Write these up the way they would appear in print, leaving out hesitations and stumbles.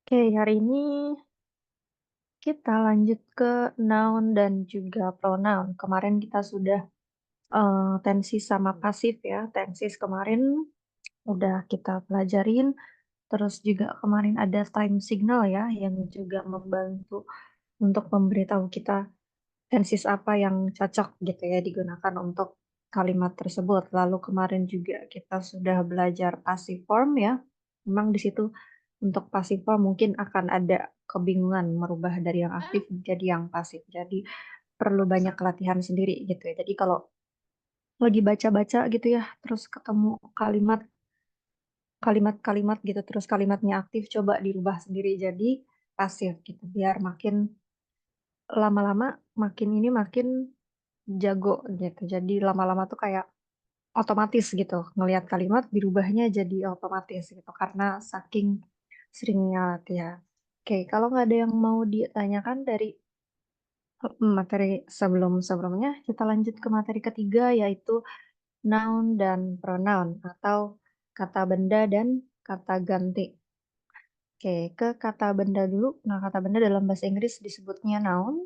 Oke, hari ini kita lanjut ke noun dan juga pronoun. Kemarin kita sudah tensis sama pasif ya. Tensis kemarin udah kita pelajarin. Terus juga kemarin ada time signal ya, yang juga membantu untuk memberitahu kita tensis apa yang cocok gitu ya digunakan untuk kalimat tersebut. Lalu kemarin juga kita sudah belajar passive form ya. Memang di situ untuk passive form mungkin akan ada kebingungan merubah dari yang aktif jadi yang pasif. Jadi perlu banyak latihan sendiri gitu ya. Jadi kalau lagi baca-baca gitu ya, terus ketemu kalimat-kalimat gitu, terus kalimatnya aktif, coba dirubah sendiri jadi pasif gitu. Biar makin lama-lama makin jago gitu. Jadi lama-lama tuh kayak otomatis gitu. Ngelihat kalimat dirubahnya jadi otomatis gitu. Karena saking seringnya latihan. Oke, kalau nggak ada yang mau ditanyakan dari materi sebelum-sebelumnya, kita lanjut ke materi ketiga yaitu noun dan pronoun atau kata benda dan kata ganti. Oke, ke kata benda dulu. Nah, kata benda dalam bahasa Inggris disebutnya noun.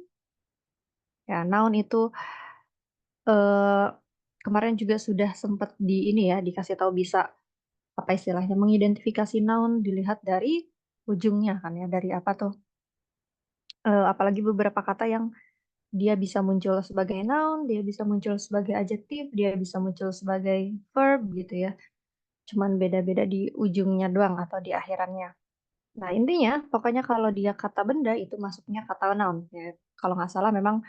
Ya, noun itu eh, kemarin juga sudah sempat di ini ya, dikasih tahu bisa apa istilahnya mengidentifikasi noun dilihat dari ujungnya kan ya, dari apa tuh? Apalagi beberapa kata yang dia bisa muncul sebagai noun, dia bisa muncul sebagai adjektif, dia bisa muncul sebagai verb gitu ya. Cuman beda-beda di ujungnya doang atau di akhirannya. Nah, intinya pokoknya kalau dia kata benda itu masuknya kata noun ya. Kalau nggak salah memang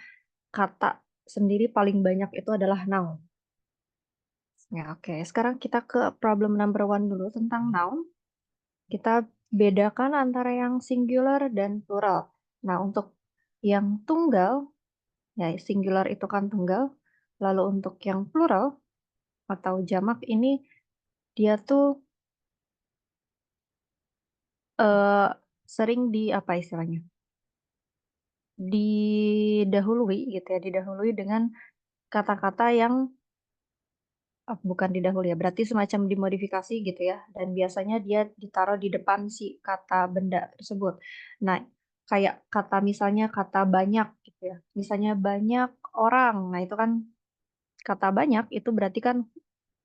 kata sendiri paling banyak itu adalah noun. Ya, oke. Sekarang kita ke problem number one dulu tentang noun. Kita bedakan antara yang singular dan plural. Nah, untuk yang tunggal, ya singular itu kan tunggal. Lalu untuk yang plural atau jamak ini dia tuh eh, sering di apa istilahnya? Didahului gitu ya, didahului dengan kata-kata yang bukan didahului ya, berarti semacam dimodifikasi gitu ya. Dan biasanya dia ditaruh di depan si kata benda tersebut. Nah, kayak kata misalnya kata banyak gitu ya. Misalnya banyak orang. Nah, itu kan kata banyak itu berarti kan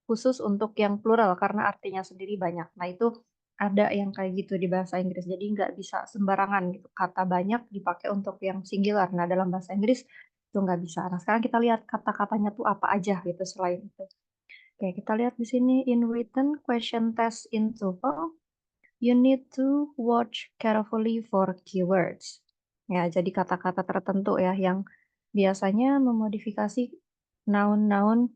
khusus untuk yang plural karena artinya sendiri banyak. Nah, itu ada yang kayak gitu di bahasa Inggris. Jadi nggak bisa sembarangan gitu. Kata banyak dipakai untuk yang singular. Nah, dalam bahasa Inggris itu nggak bisa. Nah, sekarang kita lihat kata-katanya tuh apa aja gitu selain itu. Oke, kita lihat di sini in written question test in TOEFL, you need to watch carefully for keywords. Ya, jadi kata-kata tertentu ya yang biasanya memodifikasi noun-noun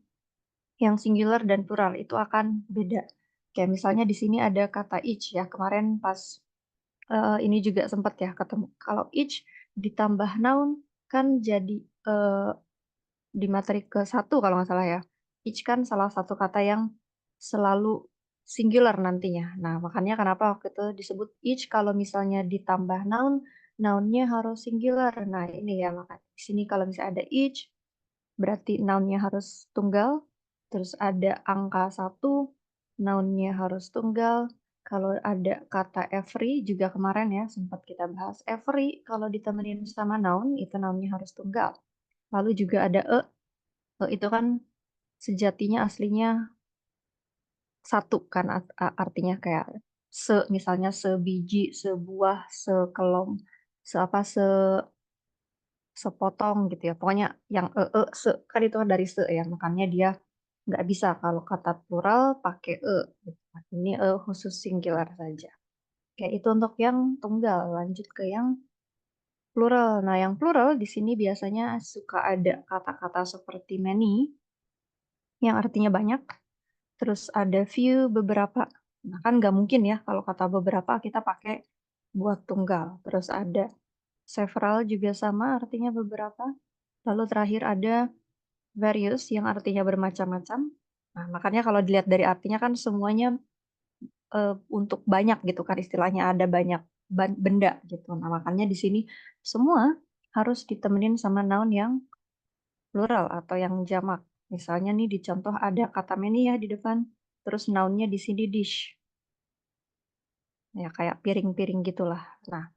yang singular dan plural itu akan beda. Kayak misalnya di sini ada kata each ya. Kemarin pas ini juga sempat ya ketemu. Kalau each ditambah noun kan jadi eh, di materi ke-1 kalau nggak salah ya. Each kan salah satu kata yang selalu singular nantinya. Nah, makanya kenapa waktu itu disebut each kalau misalnya ditambah noun, nounnya harus singular. Nah, ini ya makanya di sini kalau misalnya ada each, berarti nounnya harus tunggal. Terus ada angka 1, nounnya harus tunggal. Kalau ada kata every juga kemarin ya sempat kita bahas. Every kalau ditemenin sama noun, itu nounnya harus tunggal. Lalu juga ada itu kan sejatinya aslinya satu kan artinya kayak misalnya sebiji, sebuah, sekelom, sepotong gitu ya. Pokoknya yang kan itu dari ya. Makanya dia nggak bisa kalau kata plural pakai gitu. Ini khusus singular saja. Kayak itu untuk yang tunggal. Lanjut ke yang plural. Nah, yang plural di sini biasanya suka ada kata-kata seperti many yang artinya banyak. Terus ada few beberapa. Nah, kan nggak mungkin ya kalau kata beberapa kita pakai buat tunggal. Terus ada several juga sama artinya beberapa. Lalu terakhir ada various yang artinya bermacam-macam. Nah, makanya kalau dilihat dari artinya kan semuanya untuk banyak gitu kan istilahnya ada banyak benda gitu. Nah, makanya di sini semua harus ditemenin sama noun yang plural atau yang jamak. Misalnya nih di contoh ada kata many ya di depan, terus nounnya di sini dish. Ya kayak piring-piring gitulah. Nah,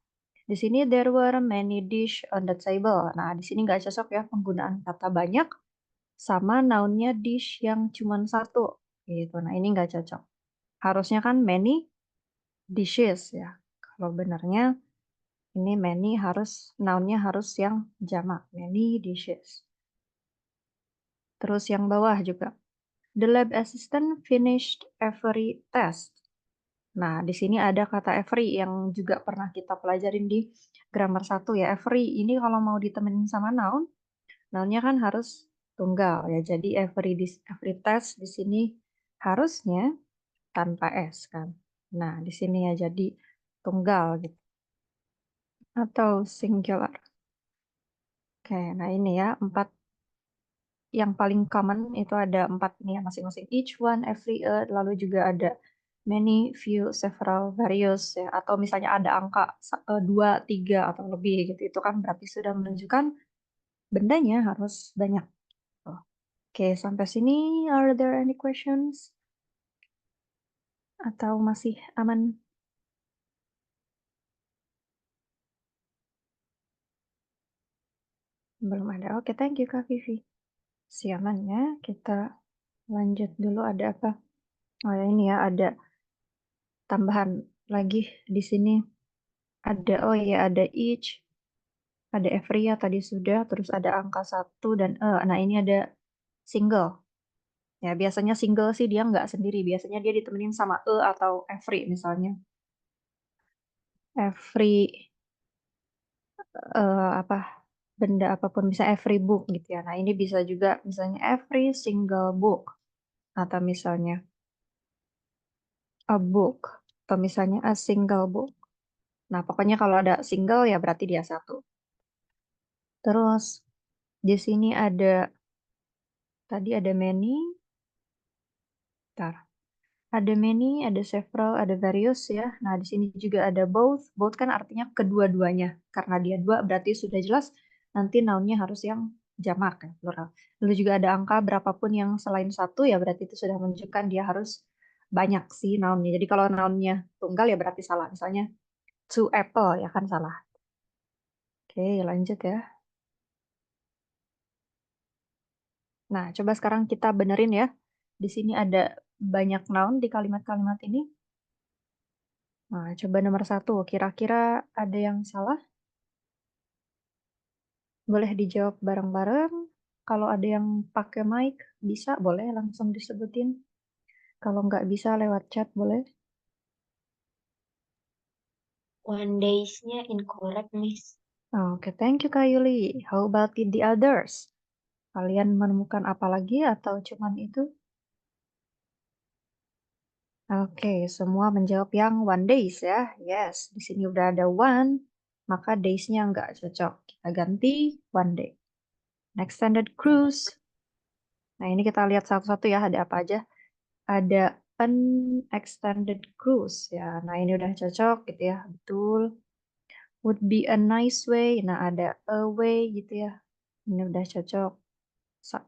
di sini there were many dish on the table. Nah, di sini nggak cocok ya penggunaan kata banyak sama noun-nya dish yang cuman satu gitu. Nah, ini nggak cocok. Harusnya kan many dishes ya. Kalau benarnya ini many harus noun-nya harus yang jamak, many dishes. Terus yang bawah juga. The lab assistant finished every test. Nah, di sini ada kata every yang juga pernah kita pelajarin di grammar 1 ya. Every ini kalau mau ditemenin sama noun, noun-nya kan harus tunggal ya. Jadi every test di sini harusnya tanpa s kan. Nah, di sini ya jadi tunggal gitu atau singular. Oke, nah ini ya 4 yang paling common itu ada 4 ini ya masing-masing each one, every, lalu juga ada many, few, several, various ya atau misalnya ada angka 2, 3 atau lebih gitu. Itu kan berarti sudah menunjukkan bendanya harus banyak. Oh. Oke, sampai sini are there any questions? Atau masih aman? Belum ada. Oke, thank you Kak Vivi. Siaman ya, kita lanjut dulu ada apa? Oh ya ini ya ada tambahan lagi di sini. Ada oh ya ada each, ada every ya tadi sudah, terus ada angka 1 dan nah ini ada single. Ya biasanya single sih dia nggak sendiri, biasanya dia ditemenin sama atau every misalnya. Every apa benda apapun bisa every book gitu ya. Nah, ini bisa juga misalnya every single book atau misalnya a book atau misalnya a single book. Nah, pokoknya kalau ada single ya berarti dia satu. Terus di sini ada tadi ada many, bentar. Ada many, ada several, ada various ya. Nah, di sini juga ada both. Both kan artinya kedua-duanya. Karena dia dua berarti sudah jelas nanti noun-nya harus yang jamak ya, plural. Lalu juga ada angka berapapun yang selain satu ya berarti itu sudah menunjukkan dia harus banyak sih noun-nya. Jadi kalau noun-nya tunggal ya berarti salah. Misalnya two apple ya kan salah. Oke, lanjut ya. Nah, coba sekarang kita benerin ya. Di sini ada banyak noun di kalimat-kalimat ini. Nah, coba nomor 1. Kira-kira ada yang salah? Boleh dijawab bareng-bareng. Kalau ada yang pakai mic, bisa, boleh langsung disebutin. Kalau nggak bisa lewat chat, boleh. One days-nya incorrect, Miss. Oke, thank you Kak Yuli. How about the others? Kalian menemukan apa lagi atau cuman itu? Oke, semua menjawab yang one days ya. Yes, di sini udah ada one, maka days-nya nggak cocok. Kita ganti one day. Extended cruise. Nah, ini kita lihat satu-satu ya, ada apa aja. Ada an extended cruise ya. Nah, ini udah cocok gitu ya. Betul. Would be a nice way. Nah, ada a way gitu ya. Ini udah cocok.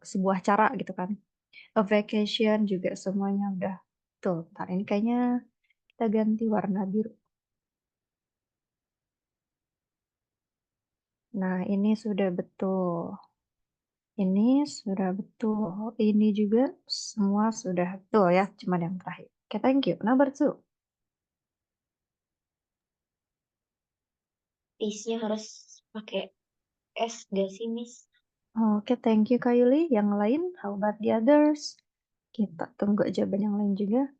Sebuah cara gitu kan. A vacation juga semuanya udah. Tuh, ntar ini kayaknya kita ganti warna biru. Nah, ini sudah betul. Ini sudah betul. Ini juga semua sudah betul ya. Cuman yang terakhir. Oke, thank you. Number 2. Days-nya harus pakai S gak sih, Miss? Oke, thank you Kak Yuli. Yang lain, how about the others? Kita tunggu jawaban yang lain juga.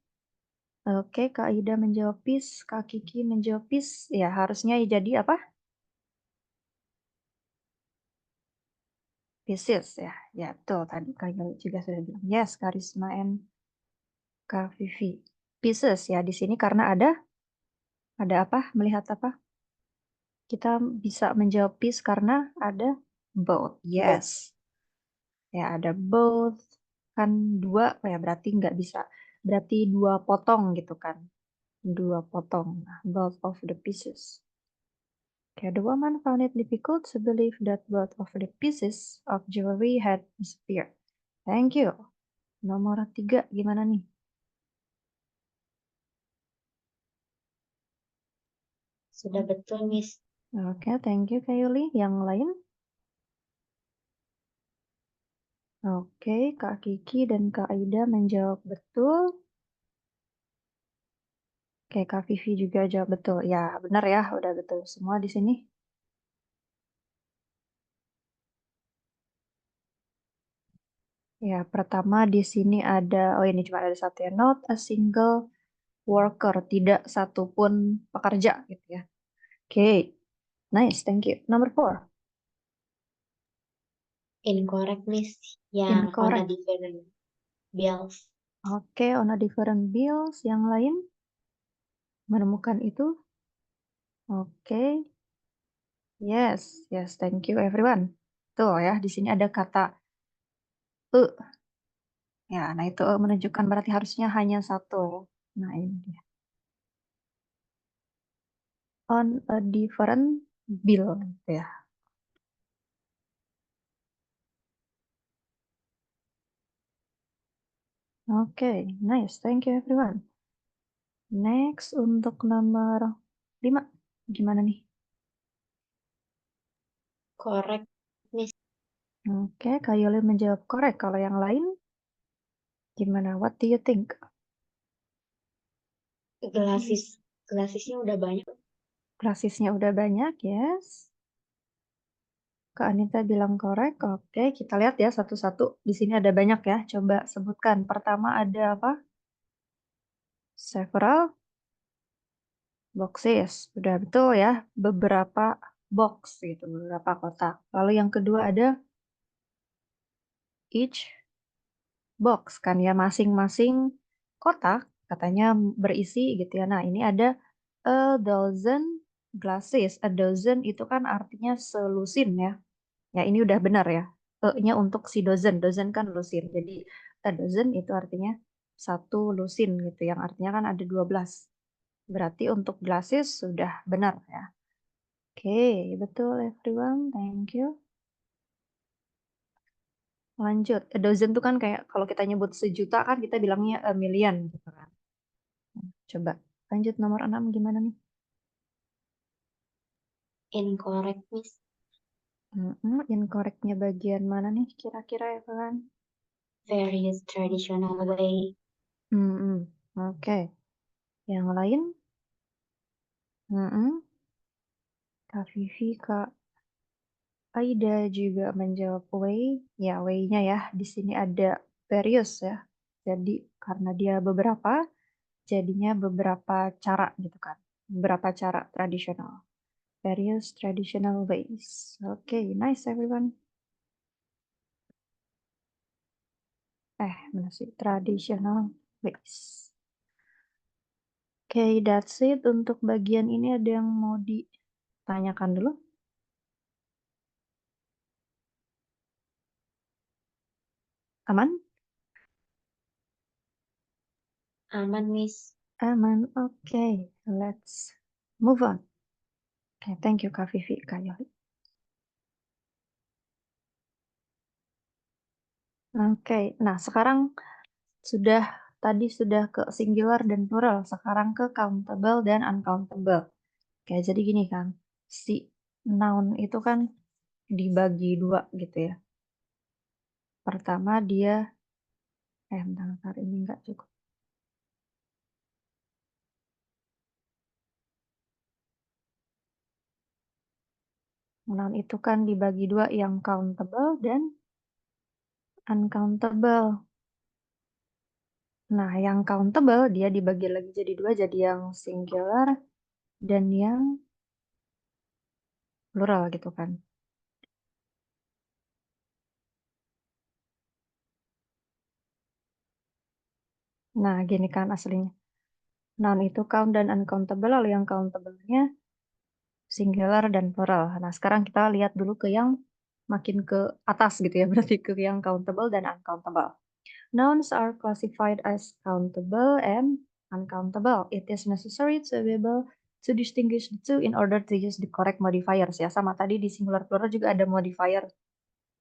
Oke, Kak Ida menjawab peace, Kak Kiki menjawab peace. Ya, harusnya jadi apa? Pieces ya. Ya, betul. Tadi Kak Yuli juga sudah bilang. Yes, Karisma and Kak Vivi. Pieces ya, di sini karena ada apa? Melihat apa? Kita bisa menjawab peace karena ada both. Yes. Ya, ada both. Kan dua, ya berarti nggak bisa. Berarti dua potong gitu kan. Dua potong. Nah, both of the pieces. Okay, the woman found it difficult to believe that both of the pieces of jewelry had disappeared. Thank you. Nomor 3 gimana nih? Sudah betul, Miss. Oke, thank you Kak Yuli. Yang lain? Oke, Kak Kiki dan Kak Aida menjawab betul. Oke, Kak Vivi juga jawab betul. Ya, benar ya, udah betul semua di sini. Ya, pertama di sini ada, oh ini cuma ada satu ya, not a single worker, tidak satupun pekerja gitu ya. Oke, nice, thank you. Number four, Incorrect, Miss. Yang on a incorrect. different bills. Oke, on a different bills. Yang lain menemukan itu? Oke, yes, yes, thank you everyone. Tuh ya, di sini ada kata e. Ya, nah itu menunjukkan berarti harusnya hanya satu ya. Nah ini dia. On a different bill gitu ya. Oke, nice. Thank you everyone. Next untuk nomor 5. Gimana nih? Correct, Miss. Oke, Kak Yoli menjawab correct. Kalau yang lain gimana? What do you think? Gelasisnya udah banyak. Klasisnya udah banyak, yes. Kak Anita bilang correct. Oke, kita lihat ya satu-satu. Di sini ada banyak ya. Coba sebutkan. Pertama ada apa? Several boxes. Udah betul ya. Beberapa box gitu, beberapa kotak. Lalu yang kedua ada each box kan ya, masing-masing kotak katanya berisi gitu ya. Nah, ini ada a dozen glasses. A dozen itu kan artinya selusin ya. Ya, ini udah benar ya. E-nya untuk si dozen. Dozen kan lusin. Jadi a dozen itu artinya satu lusin gitu. Yang artinya kan ada 12. Berarti untuk glasses sudah benar ya. Oke, betul everyone. Thank you. Lanjut. A dozen tuh kan kayak kalau kita nyebut sejuta kan kita bilangnya a million gitu kan. Coba lanjut nomor 6 gimana nih? Incorrect, Miss. Incorrectnya bagian mana nih kira-kira ya kan? Various traditional way. Oke. Yang lain? Mm-mm. Kak Vivi, Kak Aida juga menjawab way. Ya, way-nya ya. Di sini ada various ya. Jadi karena dia beberapa, jadinya beberapa cara gitu kan. Beberapa cara tradisional. Various traditional ways. Oke, nice everyone. Mana sih? Traditional ways. Oke, that's it. Untuk bagian ini ada yang mau ditanyakan dulu? Aman? Aman, Miss. Aman. Oke, let's move on. Oke, thank you Kak Vivi, Kak Yoli. Oke, nah sekarang sudah tadi sudah ke singular dan plural, sekarang ke countable dan uncountable. Oke, jadi gini kan, si noun itu kan dibagi dua gitu ya. Pertama dia, bentar, ini nggak cukup. Noun itu kan dibagi dua, yang countable dan uncountable. Nah, yang countable dia dibagi lagi jadi dua, jadi yang singular dan yang plural gitu kan. Nah, gini kan aslinya. Noun itu count dan uncountable, lalu yang countable-nya singular dan plural. Nah, sekarang kita lihat dulu ke yang makin ke atas gitu ya, berarti ke yang countable dan uncountable. Nouns are classified as countable and uncountable. It is necessary to be able to distinguish the two in order to use the correct modifiers ya. Sama tadi di singular plural juga ada modifier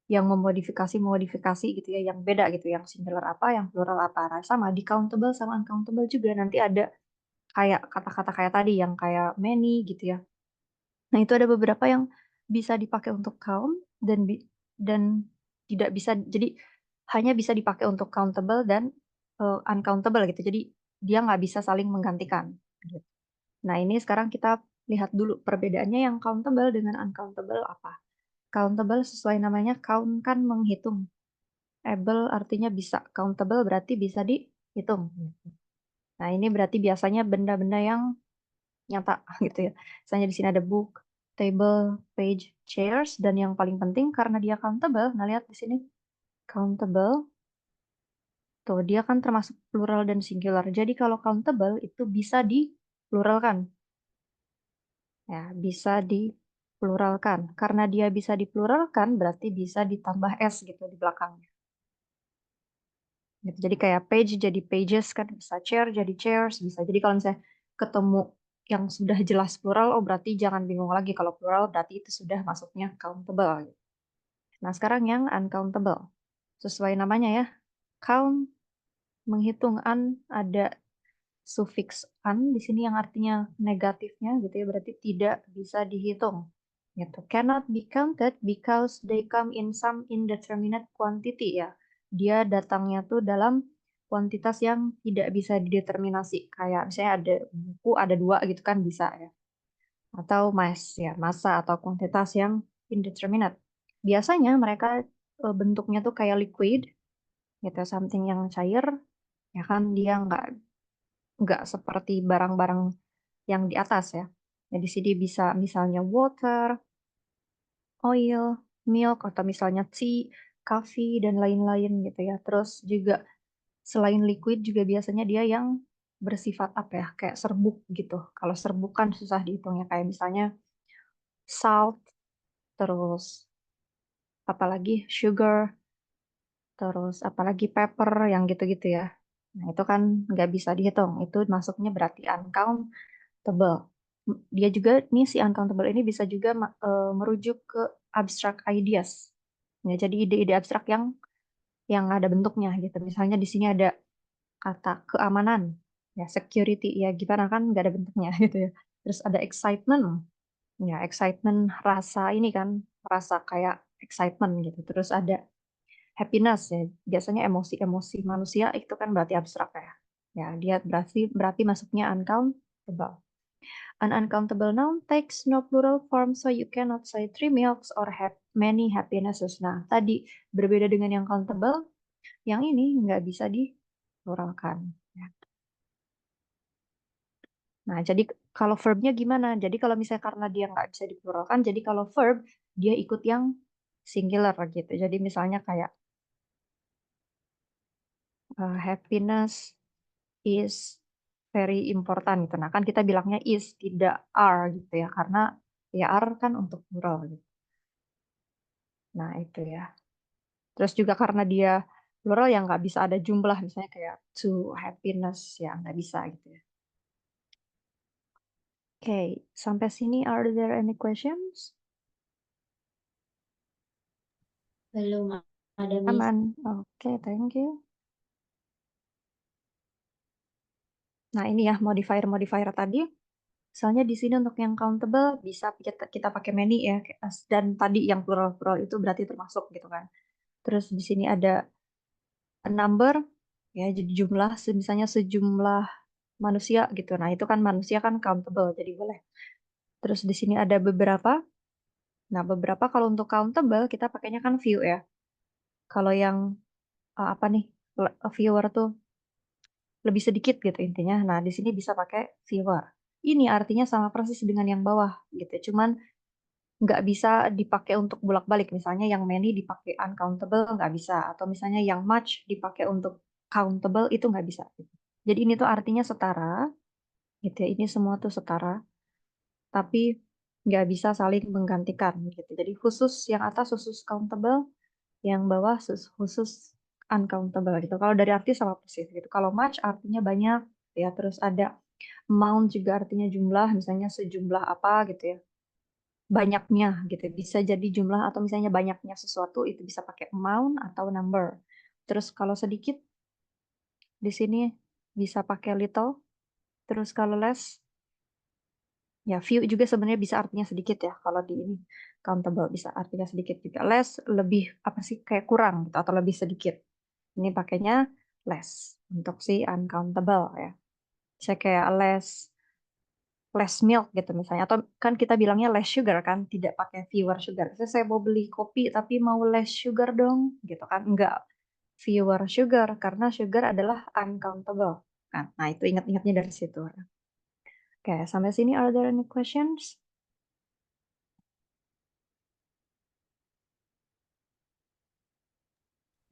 yang memodifikasi gitu ya, yang beda gitu, yang singular apa, yang plural apa. Nah, sama di countable sama uncountable juga nanti ada kayak kata-kata kayak tadi yang kayak many gitu ya. Nah, itu ada beberapa yang bisa dipakai untuk count dan tidak bisa, jadi hanya bisa dipakai untuk countable dan, uncountable gitu. Jadi dia nggak bisa saling menggantikan, gitu. Nah, ini sekarang kita lihat dulu perbedaannya yang countable dengan uncountable apa. Countable sesuai namanya, count kan menghitung, able artinya bisa, countable berarti bisa dihitung, gitu. Nah, ini berarti biasanya benda-benda yang nyata gitu ya. Misalnya di sini ada book, table, page, chairs, dan yang paling penting karena dia countable, nah lihat di sini, countable, tuh dia kan termasuk plural dan singular. Jadi kalau countable itu bisa dipluralkan, ya bisa dipluralkan. Karena dia bisa dipluralkan, berarti bisa ditambah s gitu di belakangnya. Gitu. Jadi kayak page jadi pages kan bisa, chair jadi chairs bisa. Jadi kalau misalnya ketemu yang sudah jelas plural, oh berarti jangan bingung lagi kalau plural berarti itu sudah masuknya countable. Nah, sekarang yang uncountable. Sesuai namanya ya, count menghitung, ada sufiks "-an" di sini yang artinya negatifnya gitu ya, berarti tidak bisa dihitung. Gitu. Cannot be counted because they come in some indeterminate quantity ya. Dia datangnya tuh dalam kuantitas yang tidak bisa dideterminasi. Kayak misalnya ada buku ada dua gitu kan bisa ya. Atau mass ya, massa atau kuantitas yang indeterminate. Biasanya mereka bentuknya tuh kayak liquid gitu, something yang cair, ya kan dia nggak seperti barang-barang yang di atas ya. Ya di sini bisa misalnya water, oil, milk, atau misalnya tea, coffee, dan lain-lain gitu ya. Terus juga selain liquid juga biasanya dia yang bersifat apa ya, kayak serbuk gitu. Kalau serbuk kan susah dihitungnya, kayak misalnya salt, terus apalagi sugar, terus apalagi pepper yang gitu-gitu ya. Nah, itu kan nggak bisa dihitung. Itu masuknya berarti uncountable. Dia juga nih si uncountable ini bisa juga merujuk ke abstract ideas. Ya, jadi ide-ide abstrak yang ada bentuknya gitu. Misalnya di sini ada kata keamanan, ya security, ya gimana kan nggak ada bentuknya gitu ya. Terus ada excitement, ya excitement rasa ini kan, rasa kayak excitement gitu. Terus ada happiness ya, biasanya emosi-emosi manusia itu kan berarti abstrak ya. Ya, dia berarti berarti masuknya uncountable. An uncountable noun takes no plural form, so you cannot say three milks or have many happinesses. Nah, tadi berbeda dengan yang countable, yang ini nggak bisa dipluralkan. Ya. Nah, jadi kalau verbnya gimana? Jadi kalau misalnya karena dia nggak bisa dipluralkan, jadi kalau verb dia ikut yang singular gitu. Jadi misalnya kayak happiness is very important gitu. Nah, kan kita bilangnya is, tidak are gitu ya, karena ya are kan untuk plural gitu. Nah, itu ya. Terus juga karena dia plural yang nggak bisa ada jumlah, misalnya kayak to happiness, ya nggak bisa gitu ya. Oke, sampai sini are there any questions? Belum ada, Miss. Aman. Oke, thank you. Nah, ini ya modifier-modifier tadi. Misalnya di sini untuk yang countable bisa kita pakai many ya, dan tadi yang plural-plural itu berarti termasuk gitu kan. Terus di sini ada a number, ya jadi jumlah, misalnya sejumlah manusia gitu. Nah, itu kan manusia kan countable, jadi boleh. Terus di sini ada beberapa. Nah, beberapa kalau untuk countable kita pakainya kan few ya. Kalau yang apa nih, viewer tuh lebih sedikit gitu intinya. Nah, di sini bisa pakai viewer. Ini artinya sama persis dengan yang bawah gitu. Cuman nggak bisa dipakai untuk bolak-balik. Misalnya yang many dipakai uncountable nggak bisa. Atau misalnya yang much dipakai untuk countable itu nggak bisa. Gitu. Jadi ini tuh artinya setara gitu ya. Ini semua tuh setara. Tapi nggak bisa saling menggantikan gitu. Jadi khusus yang atas khusus countable, yang bawah khusus uncountable gitu. Kalau dari arti sama persis gitu. Kalau much artinya banyak ya. Terus ada amount juga artinya jumlah. Misalnya sejumlah apa gitu ya. Banyaknya gitu. Bisa jadi jumlah atau misalnya banyaknya sesuatu itu bisa pakai amount atau number. Terus kalau sedikit di sini bisa pakai little Terus kalau less, ya few juga sebenarnya bisa artinya sedikit ya. Kalau di ini countable bisa artinya sedikit juga. Less lebih apa sih kayak kurang gitu atau lebih sedikit. Ini pakainya less untuk si uncountable ya. Saya kayak less milk gitu misalnya. Atau kan kita bilangnya less sugar kan, tidak pakai fewer sugar. Misalnya saya mau beli kopi tapi mau less sugar dong, gitu kan. Enggak, fewer sugar karena sugar adalah uncountable kan. Nah, itu ingat-ingatnya dari situ. Oke, sampai sini are there any questions?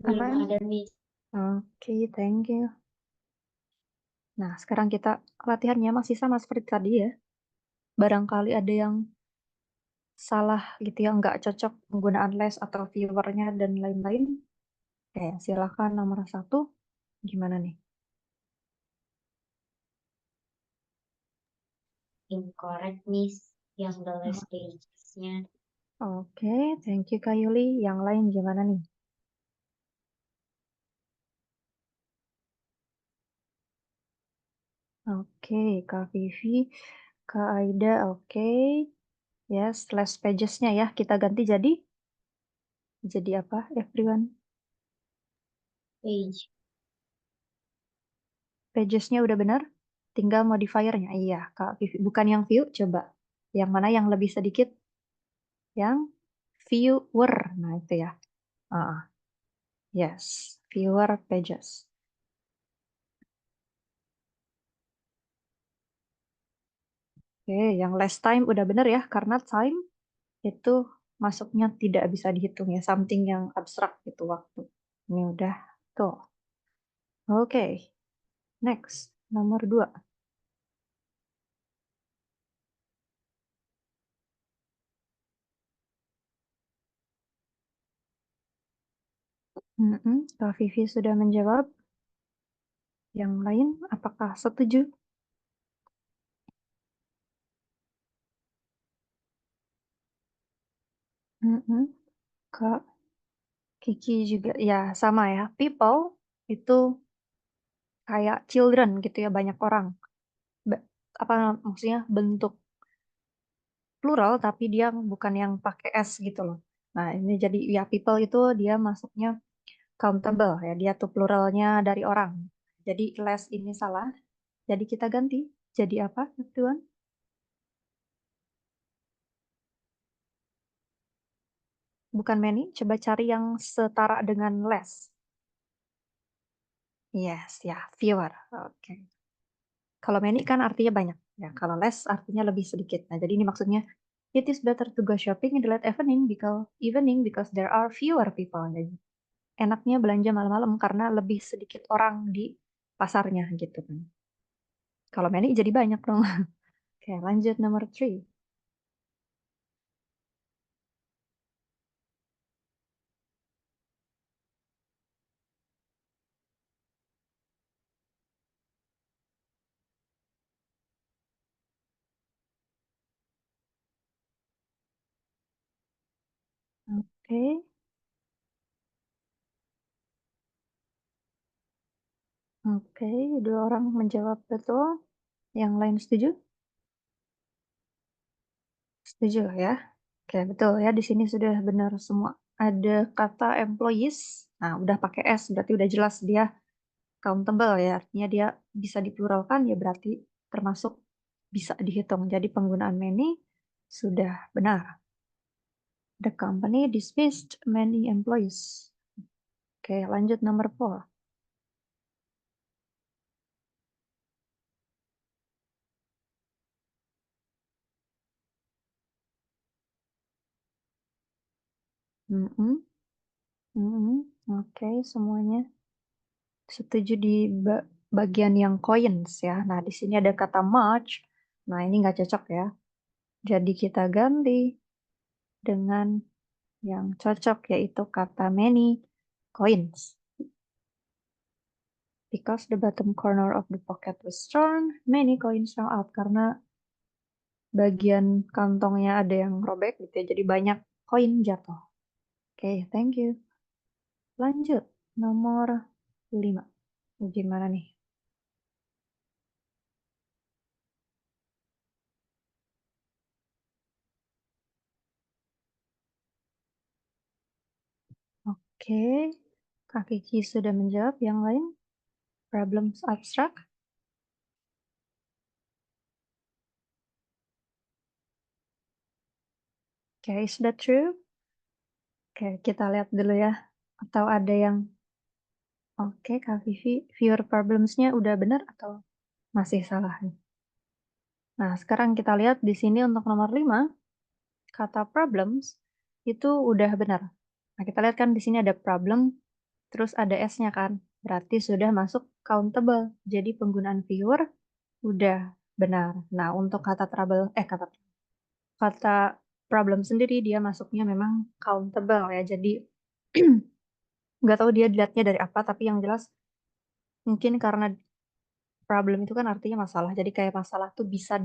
Belum Aman? ada, Miss. Oke, thank you. Nah, sekarang kita latihannya masih sama seperti tadi ya. Barangkali ada yang salah gitu ya, nggak cocok penggunaan less atau fewernya dan lain-lain. Oke, silakan nomor satu. Gimana nih? Incorrect, Miss. Yang the last Oh, stages-nya. oke, thank you Kak Yuli. Yang lain gimana nih? Oke, Kak Vivi, Kak Aida, oke. Yes, last pages-nya ya, kita ganti jadi apa, everyone? Page. Pages-nya udah benar? Tinggal modifier-nya. Iya, Kak Vivi. Bukan yang view, coba. Yang mana yang lebih sedikit? Yang viewer. Nah, itu ya. Ah, yes, viewer pages. Oke, yang last time udah benar ya, karena time itu masuknya tidak bisa dihitung ya, something yang abstrak gitu waktu. Ini udah tuh. Oke, next, nomor 2. Kak Vivi sudah menjawab. Yang lain, apakah setuju? Kak Kiki juga, ya sama ya. People itu kayak children gitu ya, banyak orang. Ba- Apa maksudnya bentuk plural tapi dia bukan yang pakai S gitu loh. Nah, ini jadi ya people itu dia masuknya countable ya, dia tuh pluralnya dari orang. Jadi less ini salah, jadi kita ganti. Jadi apa, Tuan? Bukan many, coba cari yang setara dengan less. Yes, ya, fewer. Oke. Kalau many kan artinya banyak. Ya, kalau less artinya lebih sedikit. Nah, jadi ini maksudnya it is better to go shopping in the late evening because there are fewer people. Jadi enaknya belanja malam-malam karena lebih sedikit orang di pasarnya gitu kan. Kalau many jadi banyak dong. Oke, lanjut nomor 3. Oke, oke, dua orang menjawab betul. Yang lain setuju? Setuju ya. Oke, betul ya. Di sini sudah benar semua. Ada kata employees. Nah, udah pakai S, berarti udah jelas dia countable ya. Artinya dia bisa dipluralkan ya berarti termasuk bisa dihitung. Jadi penggunaan many sudah benar. The company dismissed many employees. Oke, lanjut nomor 4. Mm-mm, mm-mm. Oke, semuanya setuju di bagian yang coins ya. Nah, di sini ada kata much. Nah, ini nggak cocok ya. Jadi kita ganti dengan yang cocok yaitu kata many coins. Because the bottom corner of the pocket was torn, many coins fell out. Karena bagian kantongnya ada yang robek gitu ya, jadi banyak koin jatuh. Oke, thank you. Lanjut, nomor 5. Gimana nih? Oke, Kak Kiki sudah menjawab. Yang lain? Problems abstrak? Oke, is that true? Oke, kita lihat dulu ya. Atau ada yang oke, Kak Vivi, viewer problems-nya udah benar atau masih salah nih? Nah, sekarang kita lihat di sini untuk nomor 5, kata problems itu udah benar. Nah, kita lihat kan di sini ada problem, terus ada S-nya kan. Berarti sudah masuk countable. Jadi penggunaan viewer udah benar. Nah, untuk kata trouble, kata problem sendiri dia masuknya memang countable ya. Jadi nggak tahu dia dilihatnya dari apa, tapi yang jelas mungkin karena problem itu kan artinya masalah. Jadi kayak masalah tuh bisa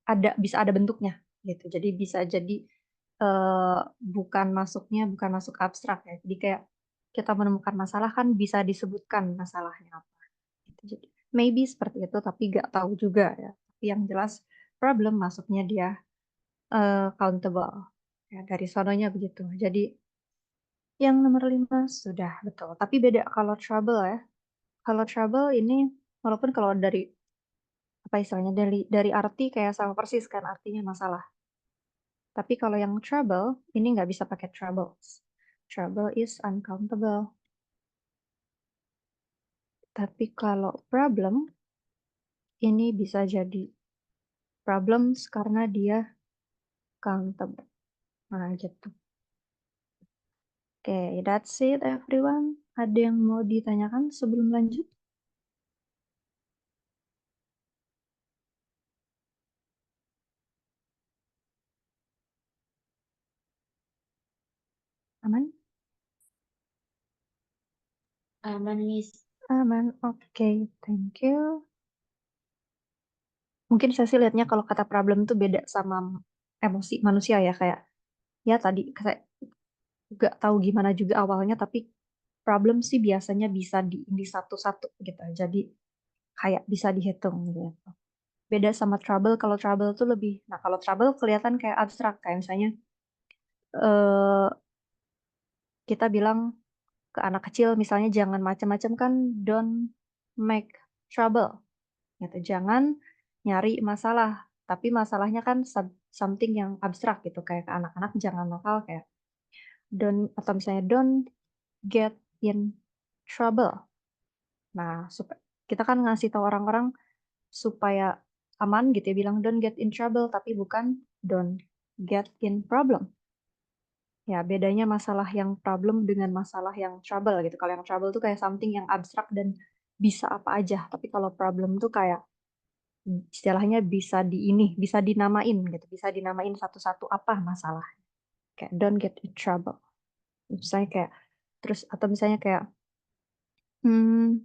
ada bentuknya gitu. Jadi bisa jadi bukan masuk abstrak ya. Jadi kayak kita menemukan masalah kan bisa disebutkan masalahnya apa. Gitu. Jadi maybe seperti itu tapi nggak tahu juga ya. Tapi yang jelas problem masuknya dia countable. Ya, dari sononya begitu. Jadi yang nomor 5 sudah betul. Tapi beda kalau trouble ya. Kalau trouble ini walaupun kalau dari apa istilahnya dari arti kayak sama persis kan artinya masalah. Tapi kalau yang trouble ini nggak bisa pakai troubles. Trouble is uncountable. Tapi kalau problem ini bisa jadi problems karena dia countable. Nah gitu. Oke, that's it everyone. Ada yang mau ditanyakan sebelum lanjut? Aman? Aman, Miss. Aman. Oke, thank you. Mungkin saya sih lihatnya kalau kata problem tuh beda sama emosi manusia ya kayak ya tadi saya nggak tahu gimana juga awalnya tapi problem sih biasanya bisa di satu-satu gitu. Jadi kayak bisa dihitung gitu. Beda sama trouble, kalau trouble tuh lebih, nah kalau trouble kelihatan kayak abstrak, kayak misalnya eh kita bilang ke anak kecil misalnya jangan macam-macam kan, don't make trouble, gitu. Jangan nyari masalah, tapi masalahnya kan something yang abstrak gitu, kayak ke anak-anak jangan nakal kayak don't atau misalnya don't get in trouble. Nah, supaya kita kan ngasih tahu orang-orang supaya aman gitu ya bilang don't get in trouble tapi bukan don't get in problem. Ya, bedanya masalah yang problem dengan masalah yang trouble gitu. Kalau yang trouble tuh kayak something yang abstrak dan bisa apa aja. Tapi kalau problem tuh kayak istilahnya bisa dinamain gitu. Bisa dinamain satu-satu apa masalah. Kayak don't get in trouble. Misalnya kayak terus atau misalnya kayak hmm,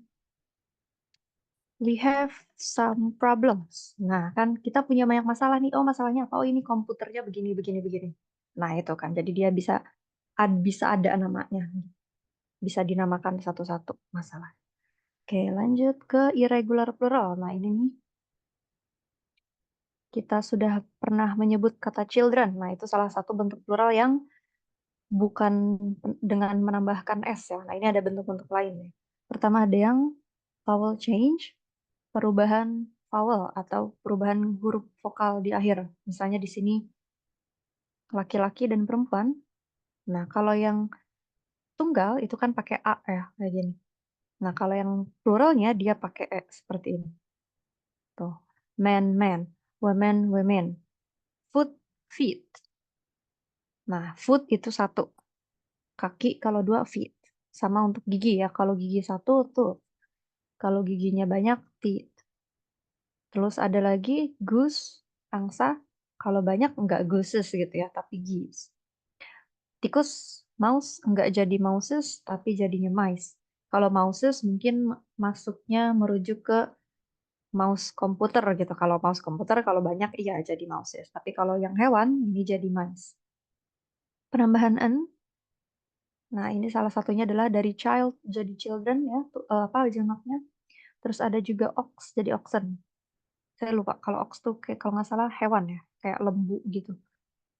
we have some problems. Nah, kan kita punya banyak masalah nih. Oh, masalahnya apa? Oh, ini komputernya begini, begini, begini. Nah, itu kan. Jadi dia bisa ada namanya. Bisa dinamakan satu-satu masalah. Oke, lanjut ke irregular plural. Nah, ini nih kita sudah pernah menyebut kata children. Nah, itu salah satu bentuk plural yang bukan dengan menambahkan s ya. Nah, ini ada bentuk-bentuk lain nih. Pertama ada yang vowel change, perubahan vowel atau perubahan huruf vokal di akhir. Misalnya di sini laki-laki dan perempuan. Nah, kalau yang tunggal itu kan pakai a ya, kayak gini. Nah, kalau yang pluralnya dia pakai e seperti ini. Tuh. Man, man. Women, women. Foot, feet. Nah, foot itu satu. Kaki kalau dua, feet. Sama untuk gigi ya. Kalau gigi satu, tuh. Kalau giginya banyak, teeth. Terus ada lagi goose, angsa. Kalau banyak enggak gooses gitu ya, tapi geese. Tikus, mouse, enggak jadi mouses, tapi jadinya mice. Kalau mouses mungkin masuknya merujuk ke mouse komputer gitu. Kalau mouse komputer kalau banyak iya jadi mouses. Tapi kalau yang hewan ini jadi mice. Penambahan n. Nah, ini salah satunya adalah dari child jadi children ya, apa jamaknya. Terus ada juga ox jadi oxen. Saya lupa kalau ox tuh kayak kalau nggak salah hewan ya, kayak lembu gitu.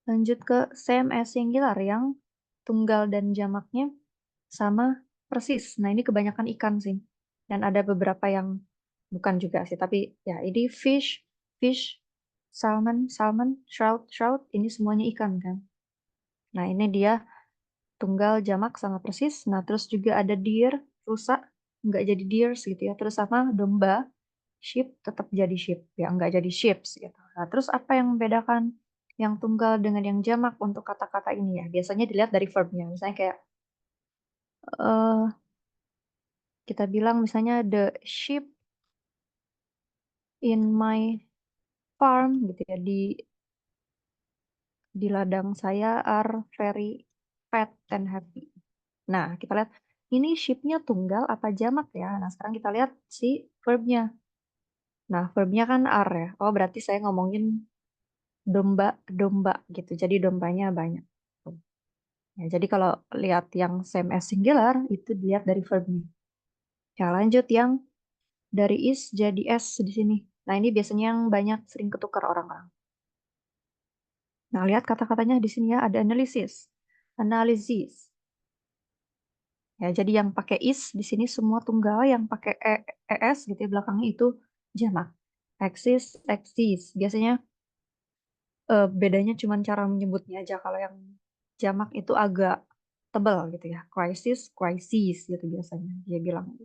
Lanjut ke same as singular yang tunggal dan jamaknya sama persis. Nah, ini kebanyakan ikan sih. Dan ada beberapa yang bukan juga sih, tapi ya ini fish, fish, salmon, salmon, trout, trout, ini semuanya ikan kan. Nah, ini dia tunggal jamak sama persis. Nah, terus juga ada deer, rusa, nggak jadi deers gitu ya. Terus sama domba, sheep tetap jadi sheep, ya nggak jadi sheeps gitu. Nah, terus apa yang membedakan yang tunggal dengan yang jamak untuk kata-kata ini ya? Biasanya dilihat dari verbnya. Misalnya kayak eh kita bilang misalnya the sheep in my farm gitu ya, di ladang saya are very fat and happy. Nah, kita lihat ini sheep-nya tunggal apa jamak ya. Nah, sekarang kita lihat si verbnya. Nah, verbnya kan are ya. Oh, berarti saya ngomongin domba-domba gitu. Jadi dombanya banyak. Ya, jadi kalau lihat yang same as singular, itu dilihat dari verbnya. Ya, lanjut yang dari is jadi s di sini. Nah, ini biasanya yang banyak sering ketukar orang-orang. Nah, lihat kata-katanya di sini ya, ada analisis. Analisis. Ya, jadi yang pakai is di sini semua tunggal, yang pakai es gitu ya belakangnya itu jamak. Exist, exist. Biasanya bedanya cuma cara menyebutnya aja. Kalau yang jamak itu agak tebal gitu ya. Crisis, crisis gitu biasanya dia bilang.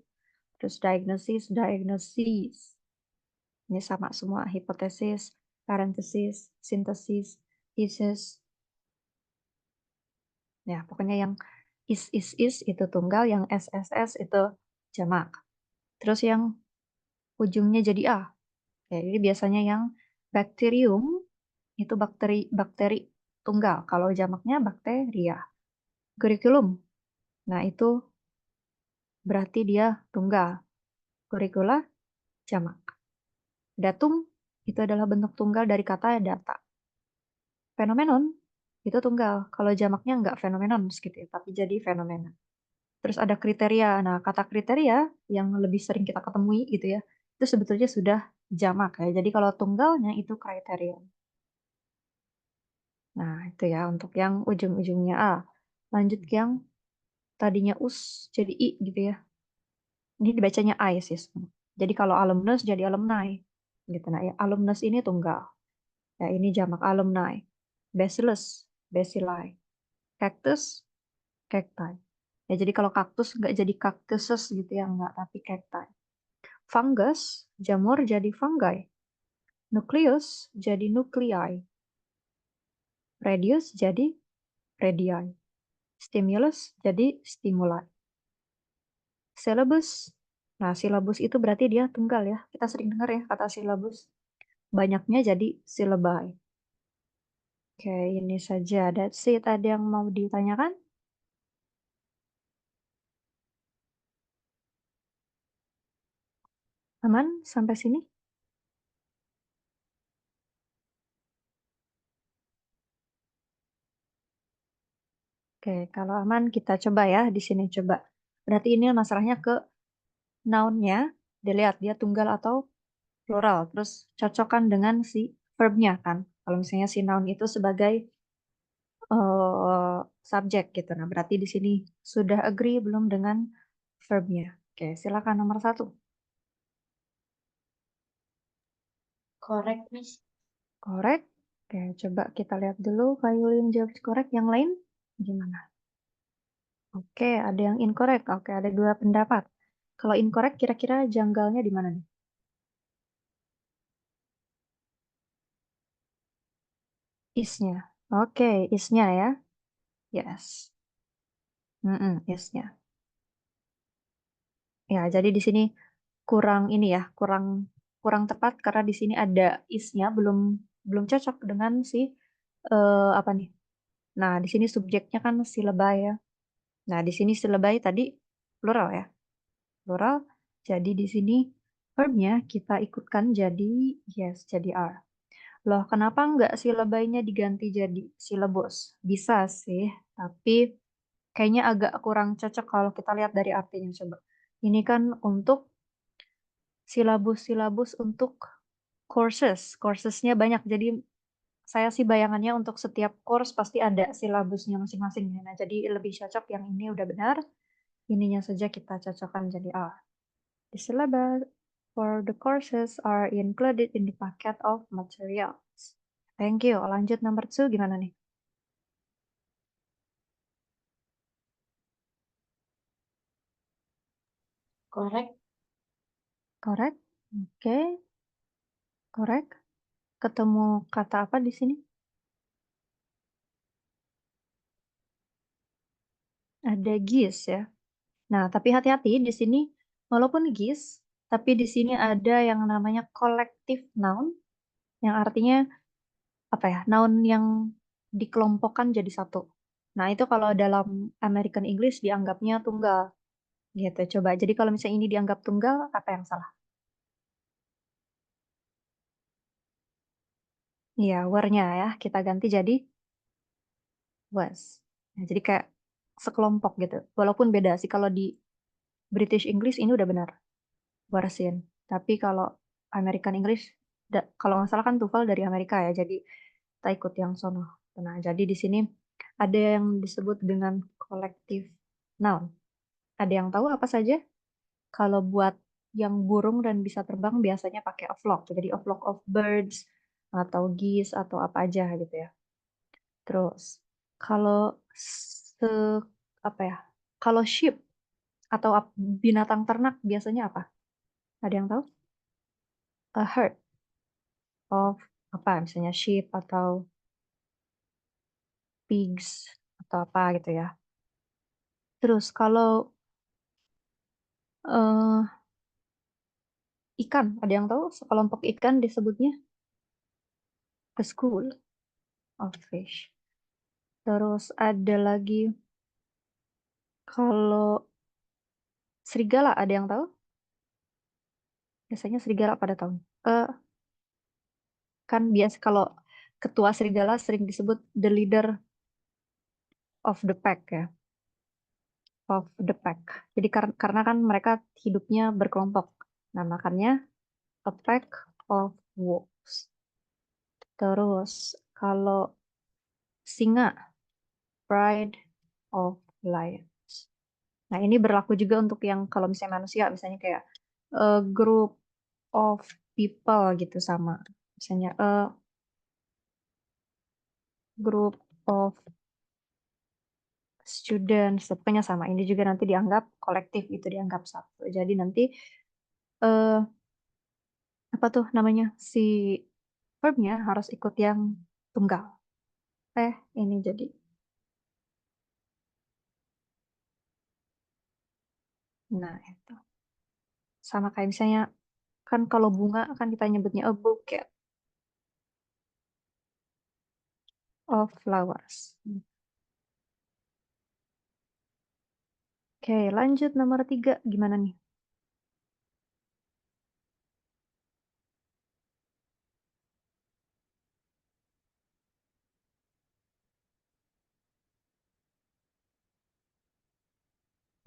Terus diagnosis, diagnosis. Ini sama semua. Hipotesis, parenthesis, sintesis, thesis. Ya, pokoknya yang is itu tunggal, yang SSS itu jamak. Terus yang ujungnya jadi A. Ya, jadi biasanya yang bakterium itu bakteri bakteri tunggal. Kalau jamaknya bakteria. Kurikulum. Nah, itu berarti dia tunggal. Kurikula jamak. Datum itu adalah bentuk tunggal dari kata data. Fenomenon itu tunggal. Kalau jamaknya nggak fenomenon gitu ya, tapi jadi fenomena. Terus ada kriteria. Nah, kata kriteria yang lebih sering kita ketemui gitu ya, itu sebetulnya sudah jamak ya. Jadi kalau tunggalnya itu kriteria. Nah, itu ya untuk yang ujung-ujungnya A. Lanjut ke yang tadinya us jadi I gitu ya. Ini dibacanya I sih. Jadi kalau alumnus jadi alumni. Gitu. Nah, ya, alumnus ini tunggal. Ya, ini jamak alumni. Bacillus, bacilli. Cactus, cacti. Ya, jadi kalau kaktus nggak jadi cactuses gitu ya, nggak, tapi cacti. Fungus, jamur jadi fungi. Nucleus jadi nuclei. Radius jadi radii. Stimulus jadi stimuli. Syllabus. Nah, silabus itu berarti dia tunggal ya. Kita sering dengar ya kata silabus. Banyaknya jadi syllabi. Oke, ini saja. That's it. Ada yang mau ditanyakan? Aman sampai sini? Oke, kalau aman kita coba ya di sini coba. Berarti ini masalahnya ke noun-nya. Dilihat dia tunggal atau plural. Terus cocokkan dengan si verb-nya kan. Kalau misalnya si noun itu sebagai subjek gitu. Nah, berarti di sini sudah agree belum dengan verb-nya. Oke, silakan nomor satu. Correct, Miss. Correct. Oke, coba kita lihat dulu. Kayulin jawab correct. Yang lain gimana? Oke, ada yang incorrect. Oke, ada dua pendapat. Kalau incorrect, kira-kira janggalnya di mana nih? Is-nya. Oke, is-nya ya. Yes. Is-nya. Ya, jadi di sini kurang ini ya, kurang kurang tepat karena di sini ada is-nya belum belum cocok dengan si apa nih? Nah, di sini subjeknya kan silebai ya. Nah, di sini silebai tadi plural ya. Plural. Jadi di sini verbnya kita ikutkan jadi yes, jadi are. Loh, kenapa nggak silabainya diganti jadi silabus? Bisa sih, tapi kayaknya agak kurang cocok kalau kita lihat dari artinya coba. Ini kan untuk silabus-silabus untuk courses. Coursesnya banyak, jadi saya sih bayangannya untuk setiap course pasti ada silabusnya masing-masing ya. Nah, jadi lebih cocok yang ini udah benar. ininya saja kita cocokkan jadi A. The syllabus for the courses are included in the packet of materials. Thank you. Lanjut number 2 gimana nih? Correct. Correct? Oke, correct. Ketemu kata apa di sini? Ada GIS ya. Nah, tapi hati-hati di sini walaupun GIS, tapi di sini ada yang namanya collective noun yang artinya apa ya? Noun yang dikelompokkan jadi satu. Nah, itu kalau dalam American English dianggapnya tunggal gitu. Coba. Jadi kalau misalnya ini dianggap tunggal, apa yang salah? Iya, were-nya ya. Kita ganti jadi was. Nah, jadi kayak sekelompok gitu. Walaupun beda sih kalau di British English ini udah benar, were-sin. Tapi kalau American English, kalau nggak salah kan TOEFL dari Amerika ya, jadi kita ikut yang sono. Nah, jadi di sini ada yang disebut dengan collective noun. Ada yang tahu apa saja? Kalau buat yang burung dan bisa terbang biasanya pakai a flock. Jadi a flock of birds atau geese atau apa aja gitu ya. Terus kalau se apa ya? Kalau sheep atau binatang ternak biasanya apa? Ada yang tahu? A herd of apa misalnya sheep atau pigs atau apa gitu ya. Terus kalau eh, ikan, ada yang tahu sekelompok ikan disebutnya a school of fish. Terus ada lagi kalau serigala, ada yang tahu? Biasanya serigala pada tahun. Eh, kan biasa kalau ketua serigala sering disebut the leader of the pack ya, of the pack. Jadi karena kan mereka hidupnya berkelompok. Nah, makanya a pack of wolves. Terus kalau singa, pride of lions. Nah, ini berlaku juga untuk yang kalau misalnya manusia, misalnya kayak a group of people gitu sama. Misalnya a group of students, pokoknya sama. Ini juga nanti dianggap kolektif, itu dianggap satu. Jadi nanti eh, apa tuh namanya si verbnya harus ikut yang tunggal. Ini jadi. Nah, itu. Sama kayak misalnya kan kalau bunga kan kita nyebutnya a bouquet of flowers. Oke, lanjut nomor 3. Gimana nih?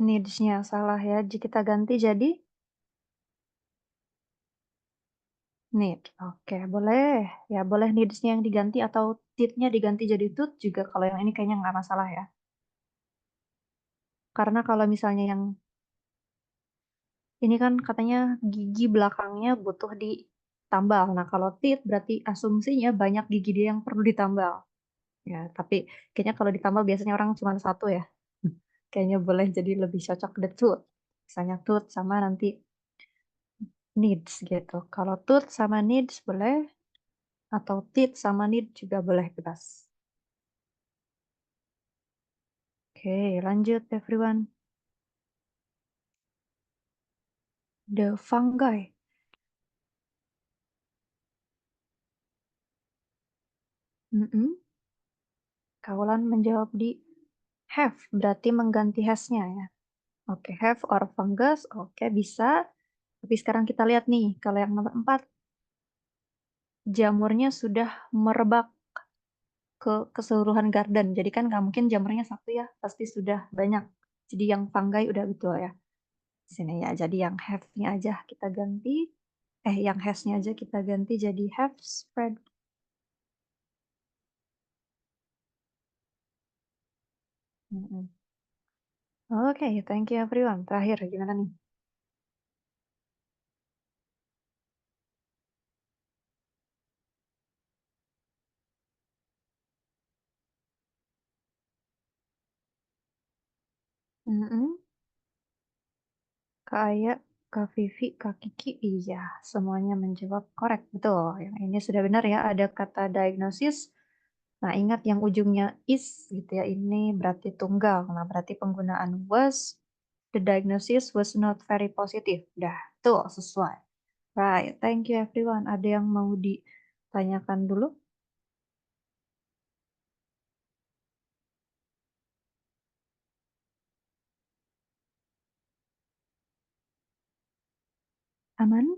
Needs-nya salah ya. Jadi kita ganti jadi need. Oke, boleh. Ya, boleh needs-nya yang diganti atau did-nya diganti jadi tooth juga. Kalau yang ini kayaknya nggak masalah ya. Karena kalau misalnya yang ini kan katanya gigi belakangnya butuh ditambal. Nah, kalau teeth berarti asumsinya banyak gigi dia yang perlu ditambal. Ya, tapi kayaknya kalau ditambal biasanya orang cuma satu ya. Kayaknya boleh jadi lebih cocok the tooth. Misalnya tooth sama nanti needs gitu. Kalau tooth sama needs boleh, atau teeth sama need juga boleh bebas. Oke, lanjut everyone. The fungi. Mm-mm. Kaulan menjawab di have, berarti mengganti has-nya ya. Oke, have or fungus, oke bisa. Tapi sekarang kita lihat nih, kalau yang nomor 4, jamurnya sudah merebak ke keseluruhan garden. Jadi kan nggak mungkin jamurnya satu ya, pasti sudah banyak. Jadi yang fungi udah betul ya. Sini ya, jadi yang have-nya aja kita ganti. Yang has-nya aja kita ganti jadi have spread. Mm-mm. Oke, thank you everyone. Terakhir gimana nih? Mhm. Kak Aya, Kak Vivi, Kak Kiki, iya, semuanya menjawab korek, betul. Yang ini sudah benar ya, ada kata diagnosis. Nah, ingat yang ujungnya is gitu ya, ini berarti tunggal. Nah, berarti penggunaan was, the diagnosis was not very positive. Dah, tuh sesuai. Right, thank you everyone. Ada yang mau ditanyakan dulu? Aman?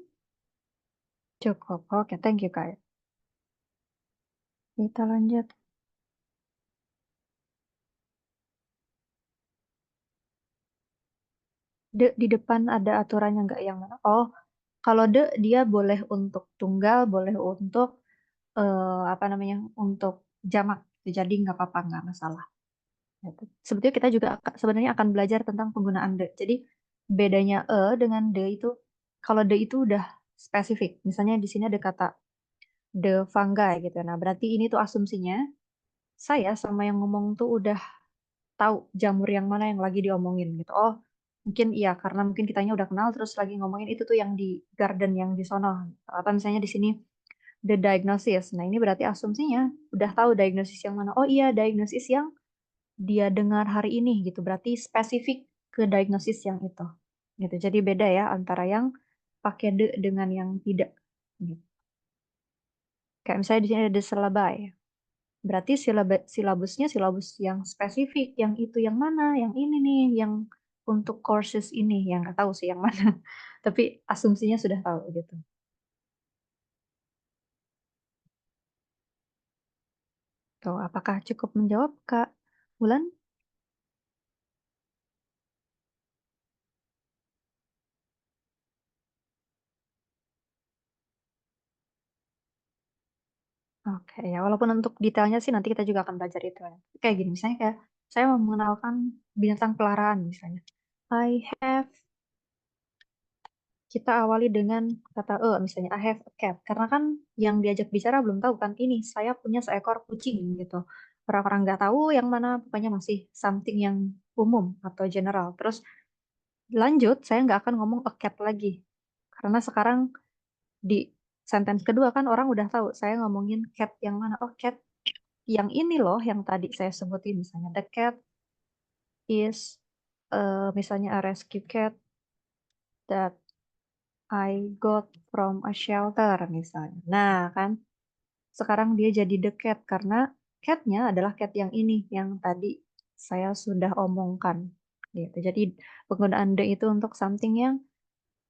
Cukup. Oke, thank you Kak. Kita lanjut. Di depan ada aturannya nggak yang mana? Oh, kalau dia boleh untuk tunggal, boleh untuk apa namanya, untuk jamak, jadi nggak apa-apa, nggak masalah, gitu. Sebetulnya kita juga sebenarnya akan belajar tentang penggunaan the. Jadi bedanya dengan the itu, kalau the itu udah spesifik, misalnya di sini ada kata the fungi gitu. Nah, berarti ini tuh asumsinya saya sama yang ngomong tuh udah tahu jamur yang mana yang lagi diomongin gitu. Oh, mungkin iya karena mungkin kitanya udah kenal terus lagi ngomongin itu tuh yang di garden yang di sono. Atau misalnya di sini the diagnosis. Nah, ini berarti asumsinya udah tahu diagnosis yang mana. Oh iya, diagnosis yang dia dengar hari ini gitu. Berarti spesifik ke diagnosis yang itu. Gitu. Jadi beda ya antara yang pakai the dengan yang tidak. Gitu. Kayak misalnya di sini ada the syllabi. Berarti silabusnya silabus yang spesifik, yang itu yang mana, yang ini nih, yang untuk courses ini, yang nggak tahu sih yang mana. Tapi asumsinya sudah tahu gitu. Tuh, apakah cukup menjawab, Kak Wulan? Oke, ya walaupun untuk detailnya sih nanti kita juga akan belajar itu ya. Kayak gini, misalnya kayak saya mau mengenalkan binatang peliharaan misalnya. I have, kita awali dengan kata misalnya I have a cat. Karena kan yang diajak bicara belum tahu kan ini saya punya seekor kucing gitu. Orang-orang nggak tahu yang mana, pokoknya masih something yang umum atau general. Terus lanjut, saya nggak akan ngomong a cat lagi. Karena sekarang di sentence kedua kan orang udah tahu saya ngomongin cat yang mana. Oh, cat yang ini loh yang tadi saya sebutin misalnya the cat is misalnya a rescue cat that I got from a shelter misalnya. Nah, kan sekarang dia jadi the cat karena cat-nya adalah cat yang ini yang tadi saya sudah omongkan gitu. Jadi penggunaan the itu untuk something yang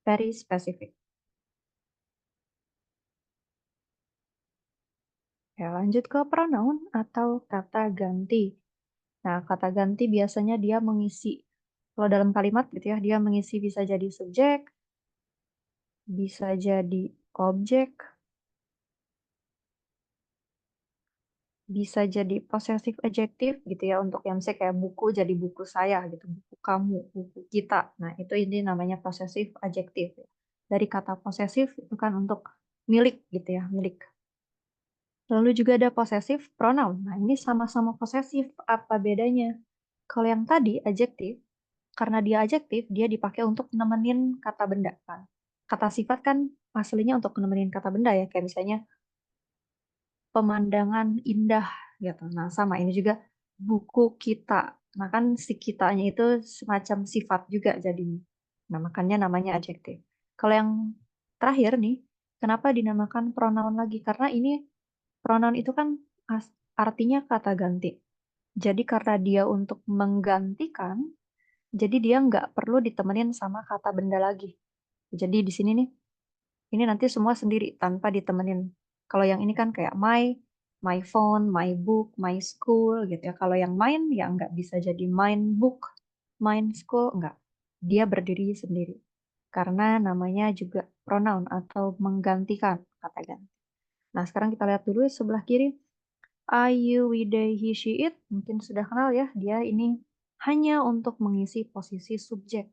very specific. Ya, lanjut ke pronoun atau kata ganti. Nah, kata ganti biasanya dia mengisi, kalau dalam kalimat gitu ya, dia mengisi bisa jadi subjek, bisa jadi objek, bisa jadi possessive adjective gitu ya, untuk yang misalnya kayak buku jadi buku saya gitu, buku kamu, buku kita. Nah, itu ini namanya possessive adjective ya. Dari kata possessive itu kan untuk milik gitu ya, milik. Lalu juga ada possessive pronoun. Nah, ini sama-sama possessive, apa bedanya? Kalau yang tadi adjektif, karena dia adjektif, dia dipakai untuk nemenin kata benda kan. Kata sifat kan aslinya untuk nemenin kata benda ya, kayak misalnya pemandangan indah gitu. Nah, sama ini juga buku kita. Nah, kan si kitanya itu semacam sifat juga jadinya. Nah, makanya namanya adjektif. Kalau yang terakhir nih, kenapa dinamakan pronoun lagi? Karena ini pronoun itu kan artinya kata ganti. Jadi karena dia untuk menggantikan, jadi dia nggak perlu ditemenin sama kata benda lagi. Jadi di sini nih, ini nanti semua sendiri tanpa ditemenin. Kalau yang ini kan kayak my phone, my book, my school gitu ya. Kalau yang mine ya nggak bisa jadi mine book, mine school, nggak. Dia berdiri sendiri. Karena namanya juga pronoun atau menggantikan kata ganti. Nah, sekarang kita lihat dulu sebelah kiri. I, you, we, they, he, she, it. Mungkin sudah kenal ya. Dia ini hanya untuk mengisi posisi subjek.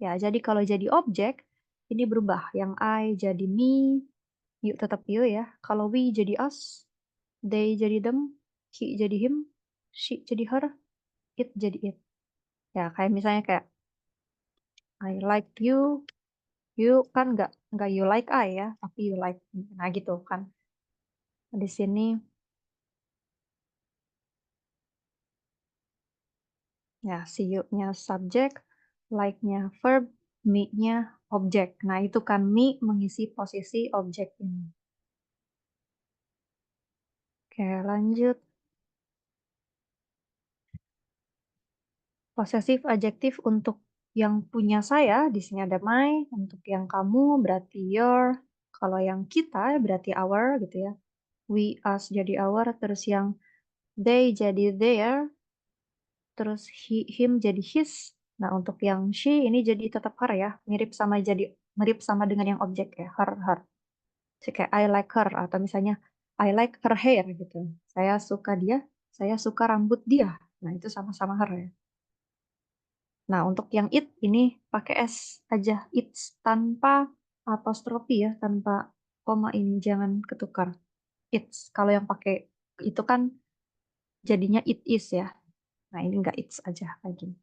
Ya, jadi kalau jadi objek, ini berubah. Yang I jadi me, you tetap you ya. Kalau we jadi us, they jadi them, he jadi him, she jadi her, it jadi it. Ya, kayak misalnya kayak I like you, you kan nggak you like I ya, tapi you like me. Nah gitu kan. Di sini ya si you-nya subjek, like-nya verb, me-nya objek. Nah itu kan me mengisi posisi objek ini. Oke lanjut. Posesif adjektif untuk yang punya saya, di sini ada my, untuk yang kamu berarti your, kalau yang kita berarti our gitu ya. We, us jadi our, terus yang they jadi their, terus he, him jadi his. Nah, untuk yang she ini jadi tetap her ya, mirip sama dengan yang objek ya, her, her. Jadi kayak I like her atau misalnya I like her hair gitu. Saya suka dia, saya suka rambut dia. Nah, itu sama-sama her ya. Nah, untuk yang it ini pakai s aja, it's tanpa apostrofi ya, tanpa koma ini jangan ketukar. It's kalau yang pakai itu kan jadinya it is ya. Nah, ini enggak it's aja kayak gini.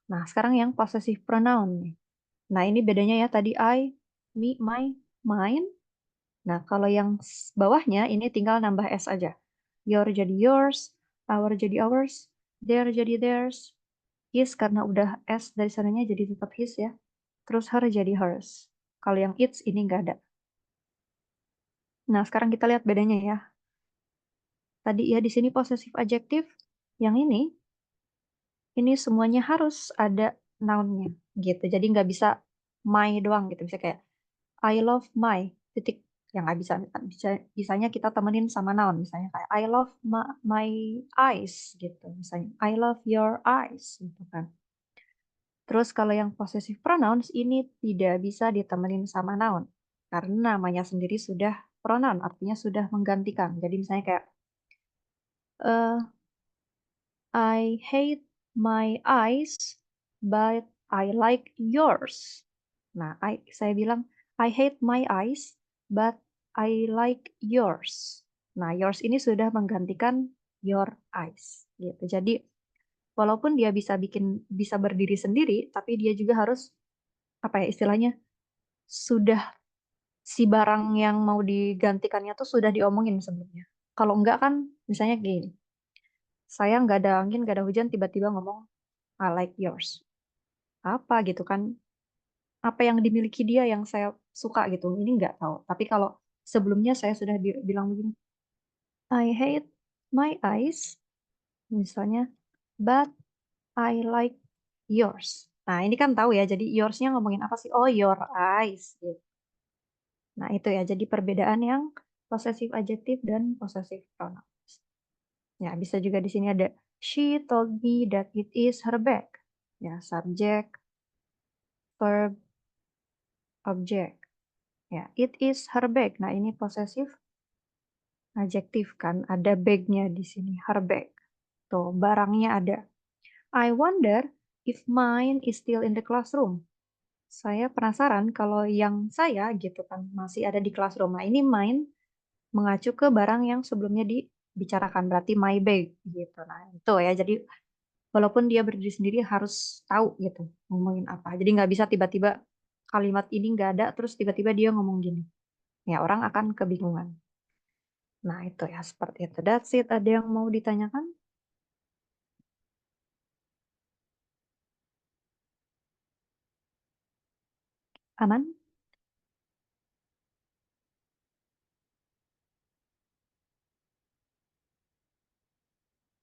Nah, sekarang yang possessive pronoun nih. Nah, ini bedanya ya tadi I, me, my, mine. Nah, kalau yang bawahnya ini tinggal nambah s aja. Your jadi yours, our jadi ours, their jadi theirs, his karena udah s dari sananya jadi tetap his ya. Terus her jadi hers. Kalau yang its ini nggak ada. Nah, sekarang kita lihat bedanya ya. Tadi ya di sini possessive adjective, yang ini semuanya harus ada noun-nya gitu. Jadi nggak bisa my doang gitu. Bisa kayak I love my titik yang nggak bisa, bisanya kita temenin sama noun misalnya kayak I love my eyes gitu misalnya I love your eyes gitu kan. Terus kalau yang possessive pronouns ini tidak bisa ditemenin sama noun karena namanya sendiri sudah pronoun artinya sudah menggantikan. Jadi misalnya kayak eh I hate my eyes, but I like yours. Nah, saya bilang, I hate my eyes, but I like yours. Nah, yours ini sudah menggantikan your eyes. Gitu. Jadi, walaupun dia bisa berdiri sendiri, tapi dia juga harus, apa ya istilahnya, sudah si barang yang mau digantikannya tuh sudah diomongin sebelumnya. Kalau enggak kan, misalnya gini, saya nggak ada angin, nggak ada hujan, tiba-tiba ngomong, I like yours. Apa gitu kan? Apa yang dimiliki dia yang saya suka gitu? Ini nggak tahu. Tapi kalau sebelumnya saya sudah bilang begini, I hate my eyes, misalnya, but I like yours. Nah, ini kan tahu ya. Jadi yours-nya ngomongin apa sih? Oh, your eyes. Gitu. Nah, itu ya. Jadi perbedaan yang possessive adjective dan possessive pronoun. Ya, bisa juga di sini ada she told me that it is her bag. Ya, subject, verb, object. Ya, it is her bag. Nah, ini possessive adjektif kan. Ada bag-nya di sini, her bag. Tuh, barangnya ada. I wonder if mine is still in the classroom. Saya penasaran kalau yang saya gitu kan masih ada di classroom. Nah, ini mine mengacu ke barang yang sebelumnya dibicarakan. Berarti my bag gitu. Nah, itu ya. Jadi walaupun dia berdiri sendiri harus tahu gitu ngomongin apa. Jadi nggak bisa tiba-tiba kalimat ini nggak ada terus tiba-tiba dia ngomong gini. Ya, orang akan kebingungan. Nah, itu ya seperti itu. That's it. Ada yang mau ditanyakan? Aman?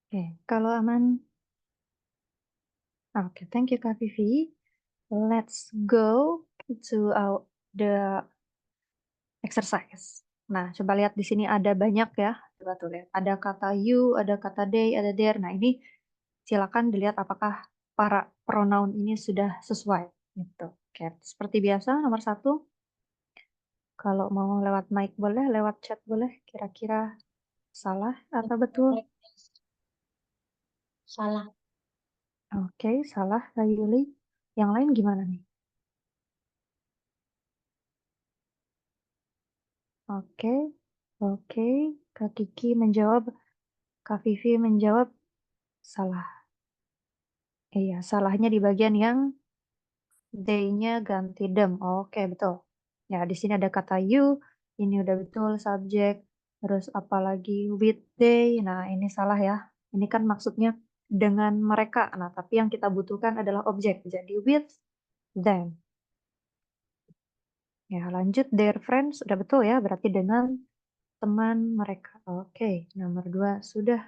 Oke, kalau aman. Oke, thank you Kak Vivi. Let's go to the exercise. Nah, coba lihat di sini ada banyak ya. Coba tuh lihat. Ada kata you, ada kata they, ada their. Nah, ini silakan dilihat apakah para pronoun ini sudah sesuai. Gitu. Oke, seperti biasa nomor satu. Kalau mau lewat mic boleh, lewat chat boleh. Kira-kira salah atau betul? Salah. Oke, salah Kak Yuli. Yang lain gimana nih? Oke, oke. Kak Kiki menjawab, Kak Vivi menjawab salah. Iya, salahnya di bagian yang they-nya ganti them. Oke, betul. Ya, di sini ada kata you, ini udah betul subjek. Terus apalagi with they. Nah, ini salah ya. Ini kan maksudnya dengan mereka. Nah, tapi yang kita butuhkan adalah objek. Jadi with them. Ya, lanjut their friends. Udah betul ya, berarti dengan teman mereka. Oke, nomor dua sudah.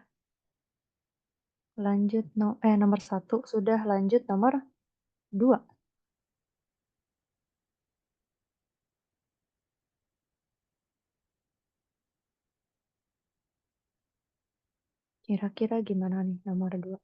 Lanjut nomor satu sudah, lanjut nomor dua. Kira-kira gimana nih nomor dua?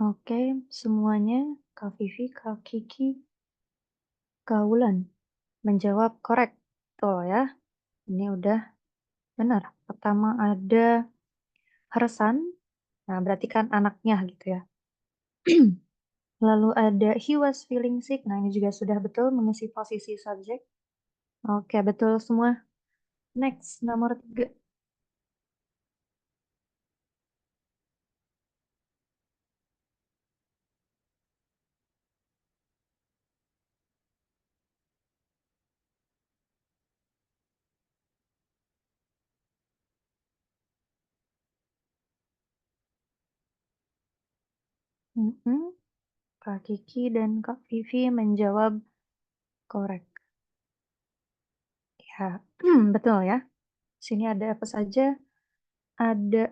Oke, semuanya Kak Vivi, Kak Kiki, Kak Wulan menjawab correct. Tuh ya, ini udah benar. Pertama ada her son, nah berarti kan anaknya gitu ya. Lalu ada he was feeling sick, nah ini juga sudah betul mengisi posisi subjek. Oke, betul semua. Next, nomor tiga. Mhm. Kak Kiki dan Kak Vivi menjawab correct. Ya, betul ya. Sini ada apa saja? Ada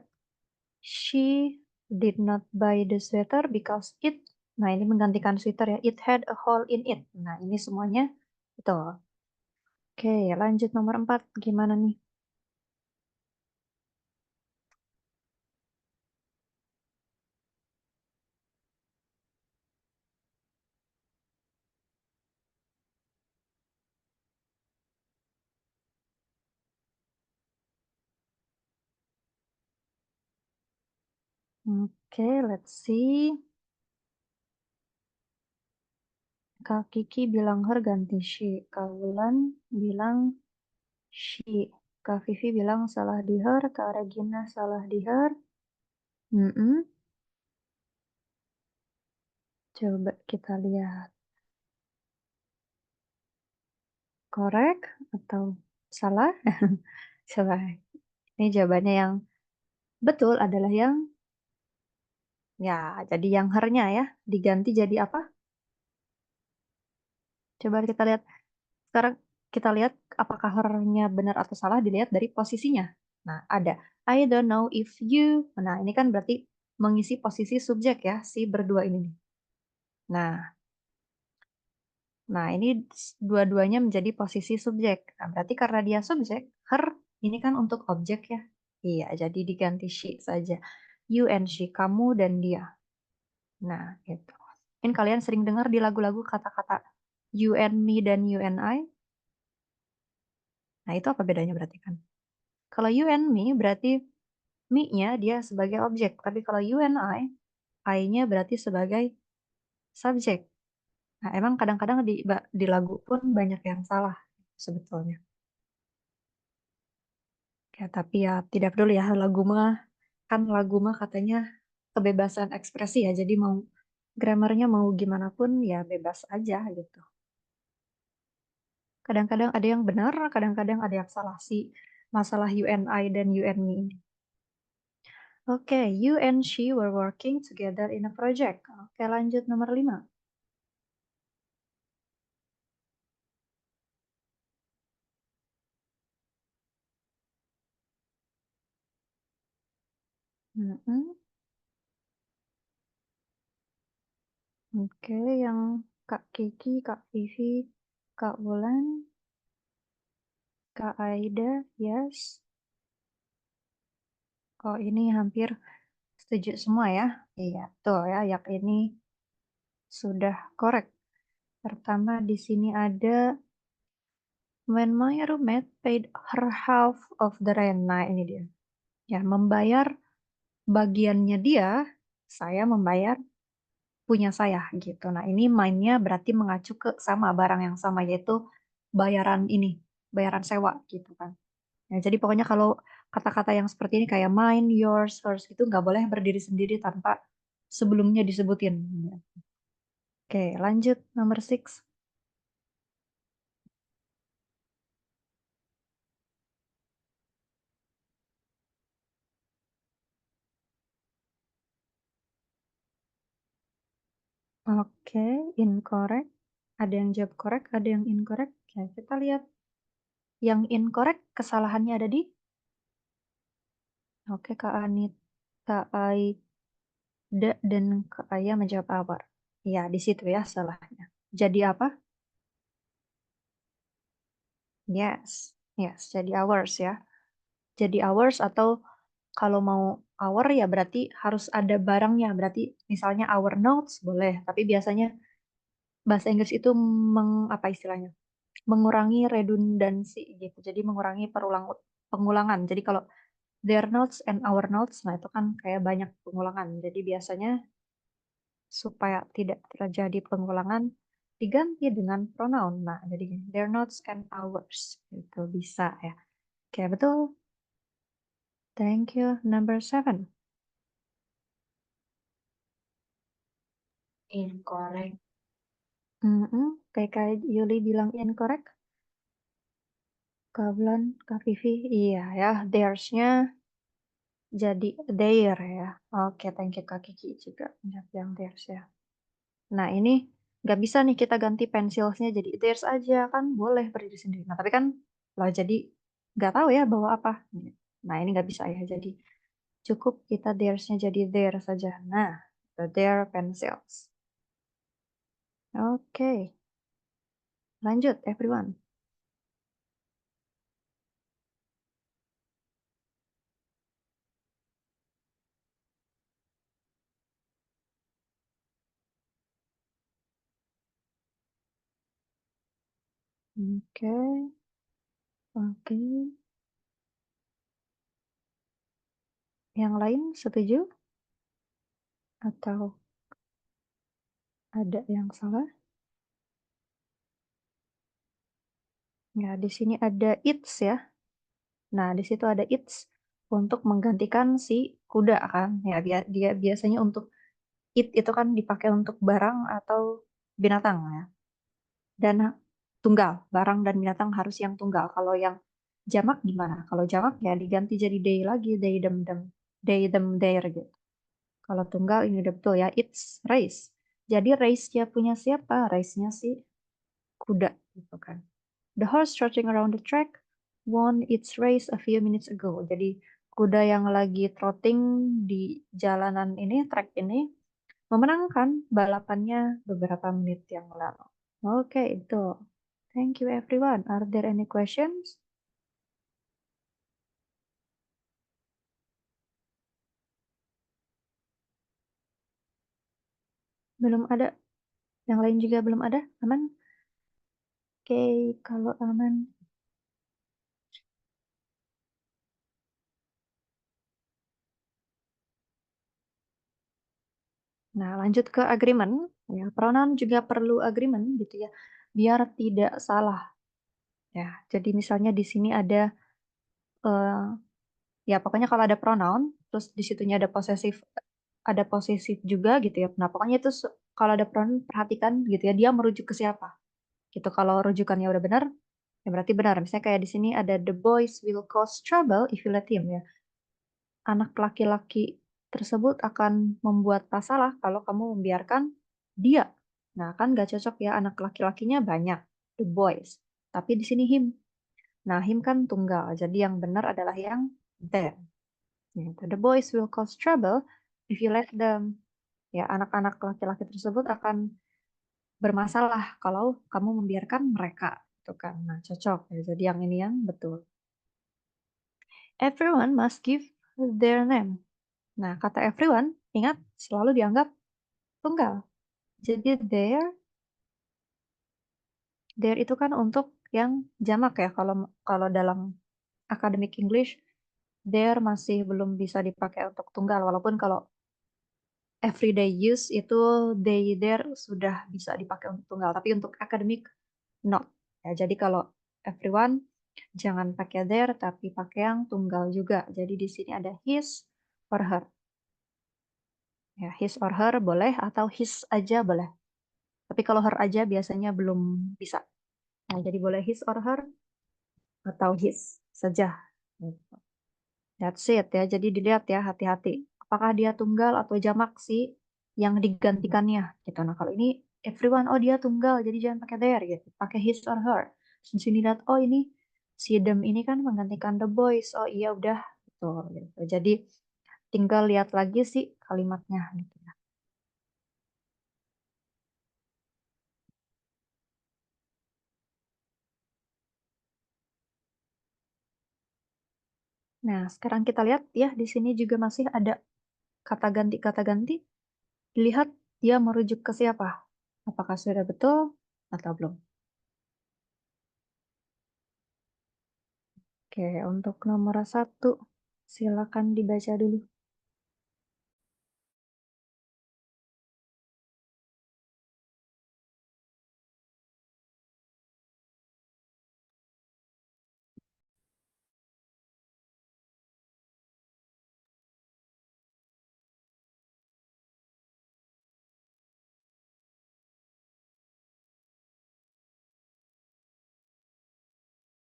she did not buy the sweater because it. Nah, ini menggantikan sweater ya. It had a hole in it. Nah, ini semuanya betul. Oke, lanjut nomor 4. Gimana nih? Oke, let's see. Kak Kiki bilang her ganti she. Kak Wulan bilang she. Kak Vivi bilang salah di her. Kak Regina salah di her. Mm-mm. Coba kita lihat. Correct atau salah? Coba. Ini jawabannya yang betul adalah yang ya, jadi yang her-nya ya diganti jadi apa? Coba kita lihat. Sekarang kita lihat apakah her-nya benar atau salah dilihat dari posisinya. Nah, ada I don't know if you. Nah, ini kan berarti mengisi posisi subjek ya, si berdua ini nih. Nah, nah ini dua-duanya menjadi posisi subjek. Nah, berarti karena dia subjek, her ini kan untuk objek ya. Iya, jadi diganti she saja. You and she, kamu dan dia. Nah, gitu. Mungkin kalian sering dengar di lagu-lagu kata-kata you and me dan you and I. Nah, itu apa bedanya berarti kan? Kalau you and me berarti me-nya dia sebagai objek. Tapi kalau you and I-nya berarti sebagai subjek. Nah, emang kadang-kadang di lagu pun banyak yang salah sebetulnya. Ya, tapi ya tidak peduli ya lagu mah kan lagu mah katanya kebebasan ekspresi ya. Jadi mau grammarnya mau gimana pun ya bebas aja gitu. Kadang-kadang ada yang benar, kadang-kadang ada yang salah sih masalah you and I dan you and me ini. Oke, you and she were working together in a project. Oke, lanjut nomor 5. Mm-mm. Oke, yang Kak Kiki, Kak Vivi, Kak Wulan, Kak Aida, yes. Oh, ini hampir setuju semua ya. Iya, tuh ya, yang ini sudah korek. Pertama di sini ada when my roommate paid her half of the rent. Nah, ini dia. Ya, membayar bagiannya dia, saya membayar punya saya gitu. Nah, ini mine-nya berarti mengacu ke sama barang yang sama yaitu bayaran ini, bayaran sewa gitu kan. Ya, jadi pokoknya kalau kata-kata yang seperti ini kayak mine, yours, hers itu nggak boleh berdiri sendiri tanpa sebelumnya disebutin. Ya. Oke, lanjut number six. Oke, incorrect. Ada yang jawab correct, ada yang incorrect. Oke, kita lihat. Yang incorrect kesalahannya ada di oke, Kak Anita, Aida, dan Kak Aya menjawab our. Ya, di situ ya salahnya. Jadi apa? Yes, yes, jadi hours ya. Jadi hours atau kalau mau hour ya berarti harus ada barangnya. Berarti misalnya our notes boleh, tapi biasanya bahasa Inggris itu apa istilahnya? Mengurangi redundansi gitu. Jadi mengurangi pengulangan. Jadi kalau their notes and our notes, nah itu kan kayak banyak pengulangan. Jadi biasanya supaya tidak terjadi pengulangan diganti dengan pronoun. Nah, jadi their notes and ours itu bisa ya. Oke, betul. Thank you. Number seven. Incorrect. Kayak Yuli bilang incorrect. Kak Bulan, Kak Vivi, iya ya. Theirs-nya jadi their ya. Oke, thank you Kak Kiki juga yang theirs ya. Nah, ini nggak bisa nih kita ganti pensilsnya jadi theirs aja kan boleh berdiri sendiri. Nah, tapi kan lah jadi nggak tahu ya bawa apa. Nah, ini nggak bisa ya. Jadi cukup kita theirs-nya jadi there saja. Nah, their pencils. Oke, lanjut everyone. Oke, oke. Yang lain setuju atau ada yang salah? Ya, di sini ada its ya. Nah, di situ ada its untuk menggantikan si kuda kan. Ya, dia biasanya untuk it itu kan dipakai untuk barang atau binatang ya. Dan tunggal, barang dan binatang harus yang tunggal. Kalau yang jamak gimana? Kalau jamak ya diganti jadi they lagi, they them their gitu. Kalau tunggal ini udah betul ya, it's race. Jadi race-nya punya siapa? Race-nya si kuda gitu kan. The horse trotting around the track won its race a few minutes ago. Jadi kuda yang lagi trotting di jalanan ini, track ini, memenangkan balapannya beberapa menit yang lalu. Oke, itu. Thank you everyone. Are there any questions? Belum ada. Yang lain juga belum ada. Aman? Oke, kalau aman. Nah, lanjut ke agreement. Ya, pronoun juga perlu agreement gitu ya, biar tidak salah. Ya, jadi misalnya di sini eh, ya pokoknya kalau ada pronoun, terus di situnya ada posesif juga gitu ya. Nah, pokoknya itu kalau ada pronoun perhatikan gitu ya, dia merujuk ke siapa. Gitu. Kalau rujukannya udah benar, ya berarti benar. Misalnya kayak di sini ada the boys will cause trouble if you let him ya. Anak laki-laki tersebut akan membuat masalah kalau kamu membiarkan dia. Nah, kan gak cocok ya anak laki-lakinya banyak, the boys. Tapi di sini him. Nah, him kan tunggal. Jadi yang benar adalah yang them. Gitu. The boys will cause trouble if you let them. Ya, anak-anak laki-laki tersebut akan bermasalah kalau kamu membiarkan mereka. Itu kan. Nah, cocok. Ya, jadi yang ini yang betul. Everyone must give their name. Nah, kata everyone, ingat, selalu dianggap tunggal. Jadi there itu kan untuk yang jamak ya, kalau kalau dalam academic English, there masih belum bisa dipakai untuk tunggal, walaupun kalau everyday use itu they, there sudah bisa dipakai untuk tunggal, tapi untuk academic not. Ya, jadi kalau everyone jangan pakai there tapi pakai yang tunggal juga. Jadi di sini ada his or her. Ya, his or her boleh atau his aja boleh. Tapi kalau her aja biasanya belum bisa. Nah, jadi boleh his or her atau his saja. Gitu. That's it ya. Jadi dilihat ya, hati-hati. Apakah dia tunggal atau jamak sih yang digantikannya gitu. Nah, kalau ini everyone, oh dia tunggal, jadi jangan pakai there gitu. Pakai his or her. Di sini lihat, oh ini si them ini kan menggantikan the boys. Oh iya udah gitu, gitu. Jadi tinggal lihat lagi sih kalimatnya gitu ya. Nah, sekarang kita lihat ya, di sini juga masih ada kata ganti. Dilihat dia merujuk ke siapa? Apakah sudah betul atau belum? Oke, untuk nomor satu, silakan dibaca dulu.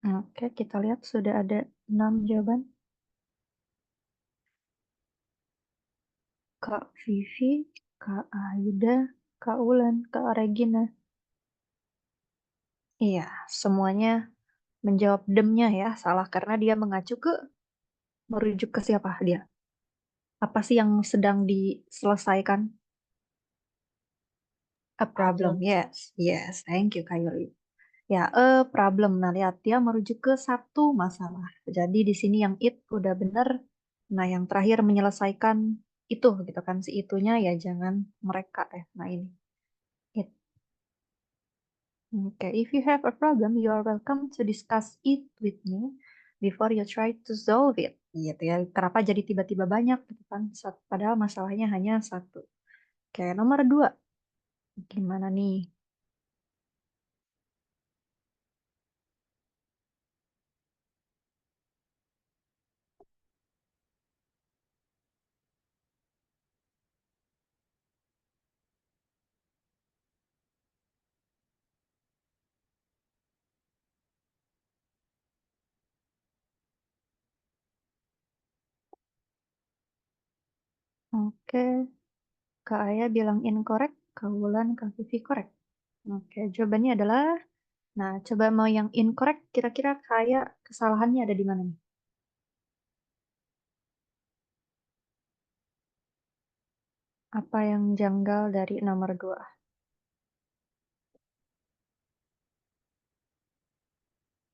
Oke, kita lihat sudah ada 6 jawaban. Kak Vivi, Kak Aida, Kak Ulan, Kak Regina. Iya, semuanya menjawab demnya ya, salah karena dia mengacu ke merujuk ke siapa dia. Apa sih yang sedang diselesaikan? A problem, Problem. yes, yes, thank you Kak Yuli. Ya, a problem. Nah, lihat dia merujuk ke satu masalah. Jadi di sini yang it udah bener. Nah, yang terakhir menyelesaikan itu gitu kan, si itunya ya jangan mereka ya. Nah, ini it. Oke, if you have a problem, you are welcome to discuss it with me before you try to solve it. Gitu ya. Kenapa jadi tiba-tiba banyak gitu kan? Padahal masalahnya hanya satu. Oke, nomor dua. Gimana nih? Oke, Kak Aya bilang incorrect, Kak Wulan, Kak Vivi correct. Oke, jawabannya adalah, nah coba mau yang incorrect, kira-kira kayak kesalahannya ada di mana nih? Apa yang janggal dari nomor 2?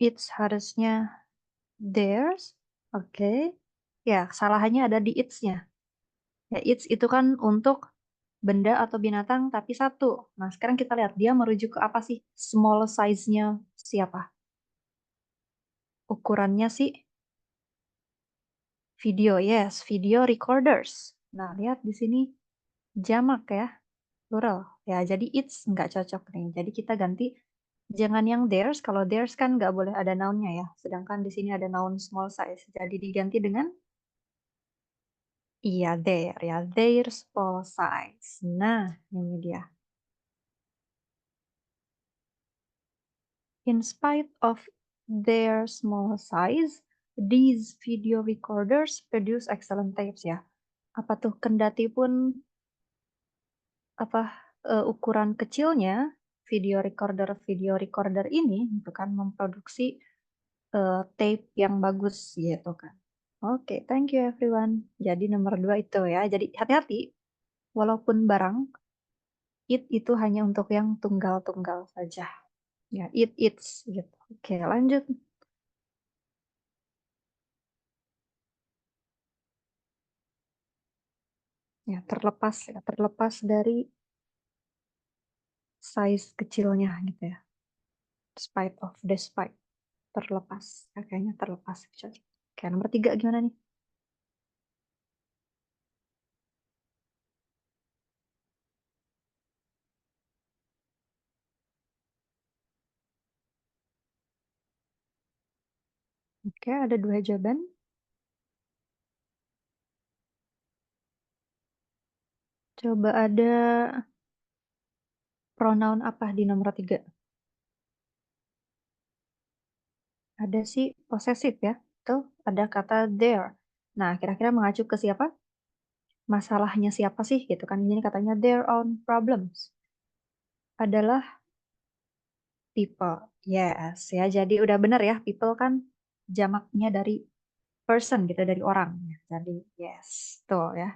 It's harusnya theirs. Oke. Ya, kesalahannya ada di it's-nya. Ya, it's itu kan untuk benda atau binatang tapi satu. Nah, sekarang kita lihat dia merujuk ke apa sih? Small size-nya siapa? Ukurannya sih video, yes, video recorders. Nah, lihat di sini jamak ya. Plural. Ya, jadi it's nggak cocok nih. Jadi kita ganti jangan yang theirs. Kalau theirs kan nggak boleh ada noun-nya ya. Sedangkan di sini ada noun small size. Jadi diganti dengan iya their ya. Their small size. Nah, ini dia. In spite of their small size, these video recorders produce excellent tapes ya. Apa tuh kendati pun apa ukuran kecilnya video recorder ini itu kan memproduksi tape yang bagus gitu kan. Oke, thank you everyone. Jadi nomor 2 itu ya. Jadi hati-hati, walaupun barang, it itu hanya untuk yang tunggal-tunggal saja. Ya, it's gitu. Oke, lanjut. Ya, terlepas dari size kecilnya gitu ya. Despite, terlepas. Ya, kayaknya terlepas. Oke, nomor 3 gimana nih? Oke, ada 2 jawaban. Coba ada pronoun apa di nomor 3? Ada sih possessive ya. Tuh, ada kata there. Nah, kira-kira mengacu ke siapa? Masalahnya siapa sih gitu kan? Ini katanya their own problems. Adalah people. Yes, ya. Jadi udah bener ya, people kan jamaknya dari person gitu, dari orang. Jadi yes, tuh ya.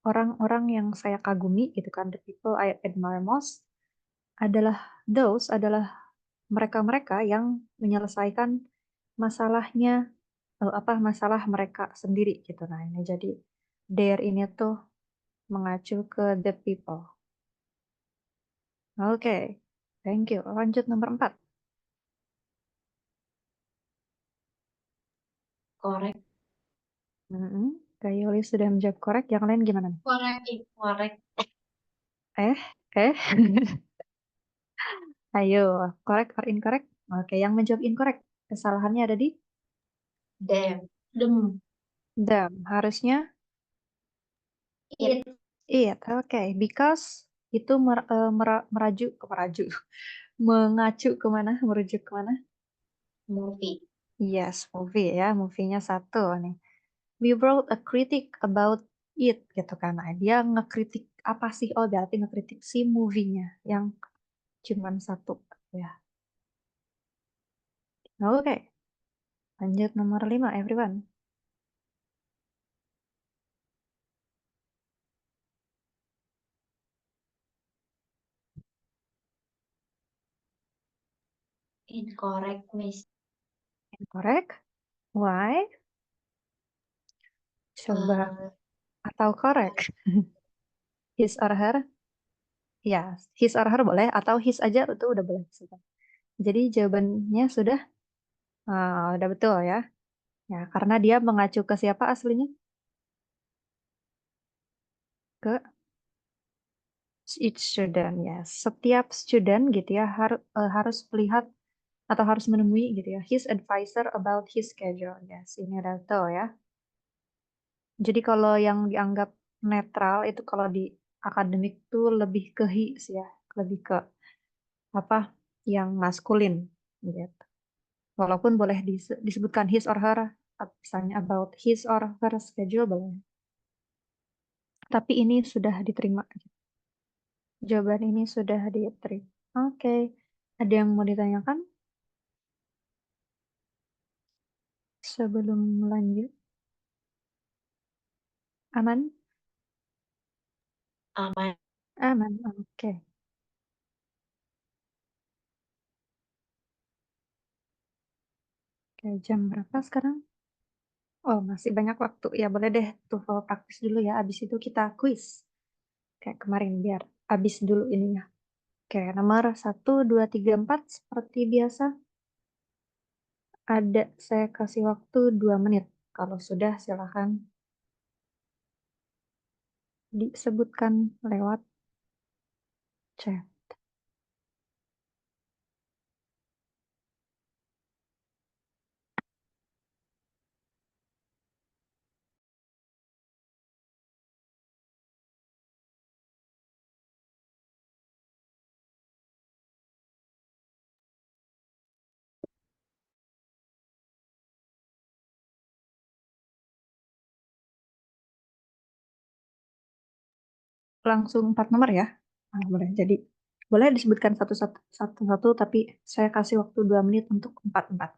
Orang-orang yang saya kagumi gitu kan, the people I admire most adalah adalah mereka-mereka yang menyelesaikan masalahnya masalah mereka sendiri gitu. Nah, ini jadi their ini tuh mengacu ke the people. Oke, thank you. Lanjut nomor 4. Korek. Kak Yuli sudah menjawab korek, yang lain gimana nih? Korek. Eh, eh, ayo, korek or incorrect? Oke, yang menjawab incorrect. Kesalahannya ada di Dem. Dem. them. Harusnya It. it. Oke, because itu meraju, mengacu kemana, merujuk kemana? Movie. Yes, movie ya, movie-nya satu nih. We wrote a critic about it gitu kan. Nah, dia ngekritik apa sih? Oh, berarti ngekritik si movie-nya yang cuman satu ya. Oke, lanjut nomor 5, everyone. Incorrect, Miss. Correct? Why? Coba. Eh, Atau correct? His or her? Ya, his or her boleh. Atau his aja itu udah boleh. Jadi jawabannya sudah udah betul ya. Ya, karena dia mengacu ke siapa aslinya? Ke each student ya. Setiap student gitu ya harus melihat atau harus menemui gitu ya his advisor about his schedule. Yes, ini udah betul ya. Jadi kalau yang dianggap netral itu kalau di akademik tuh lebih ke his ya, lebih ke apa yang maskulin gitu. Walaupun boleh disebutkan his or her, misalnya about his or her schedule boleh. Tapi ini sudah diterima. Jawaban ini sudah diterima. Oke. Ada yang mau ditanyakan sebelum lanjut? Aman? Aman. Aman. Oke. Oke, jam berapa sekarang? Oh, masih banyak waktu. Ya, boleh deh tuh kalau praktis dulu ya. Abis itu kita quiz. Kayak kemarin, biar abis dulu ininya. Oke, nomor 1, 2, 3, 4. Seperti biasa, saya kasih waktu 2 menit. Kalau sudah, silakan disebutkan lewat chat. Langsung 4 nomor ya. Boleh. Jadi, boleh disebutkan satu-satu, tapi saya kasih waktu 2 menit untuk 4-4.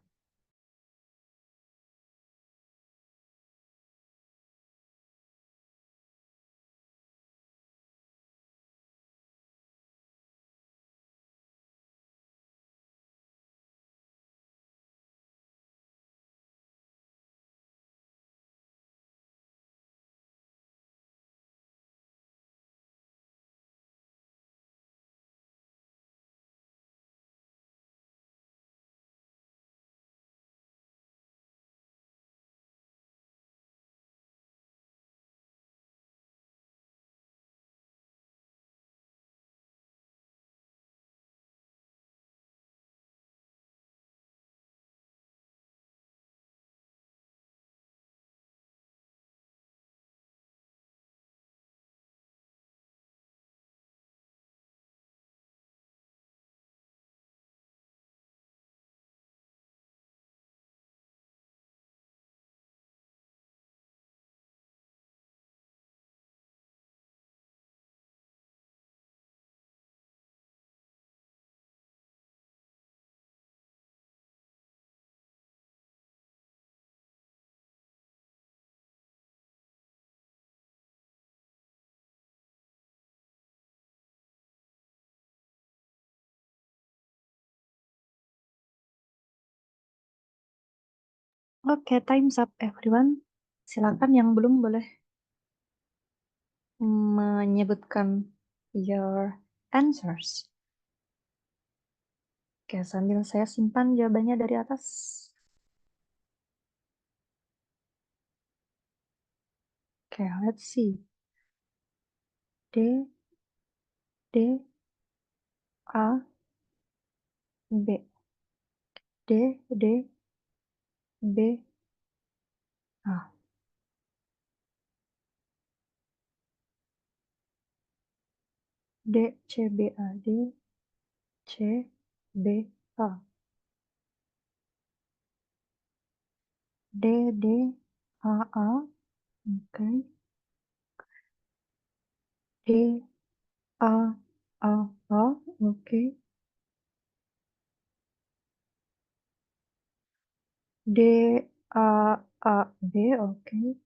Oke, time's up everyone. Silakan yang belum boleh menyebutkan your answers. Oke, sambil saya simpan jawabannya dari atas. Oke, let's see. D, D, A, B. D, D, B, A. D, C, B, A. D, C, B, A. D, D, A, A. Oke. D, A, A, A. Oke. D, A, A, B. Oke.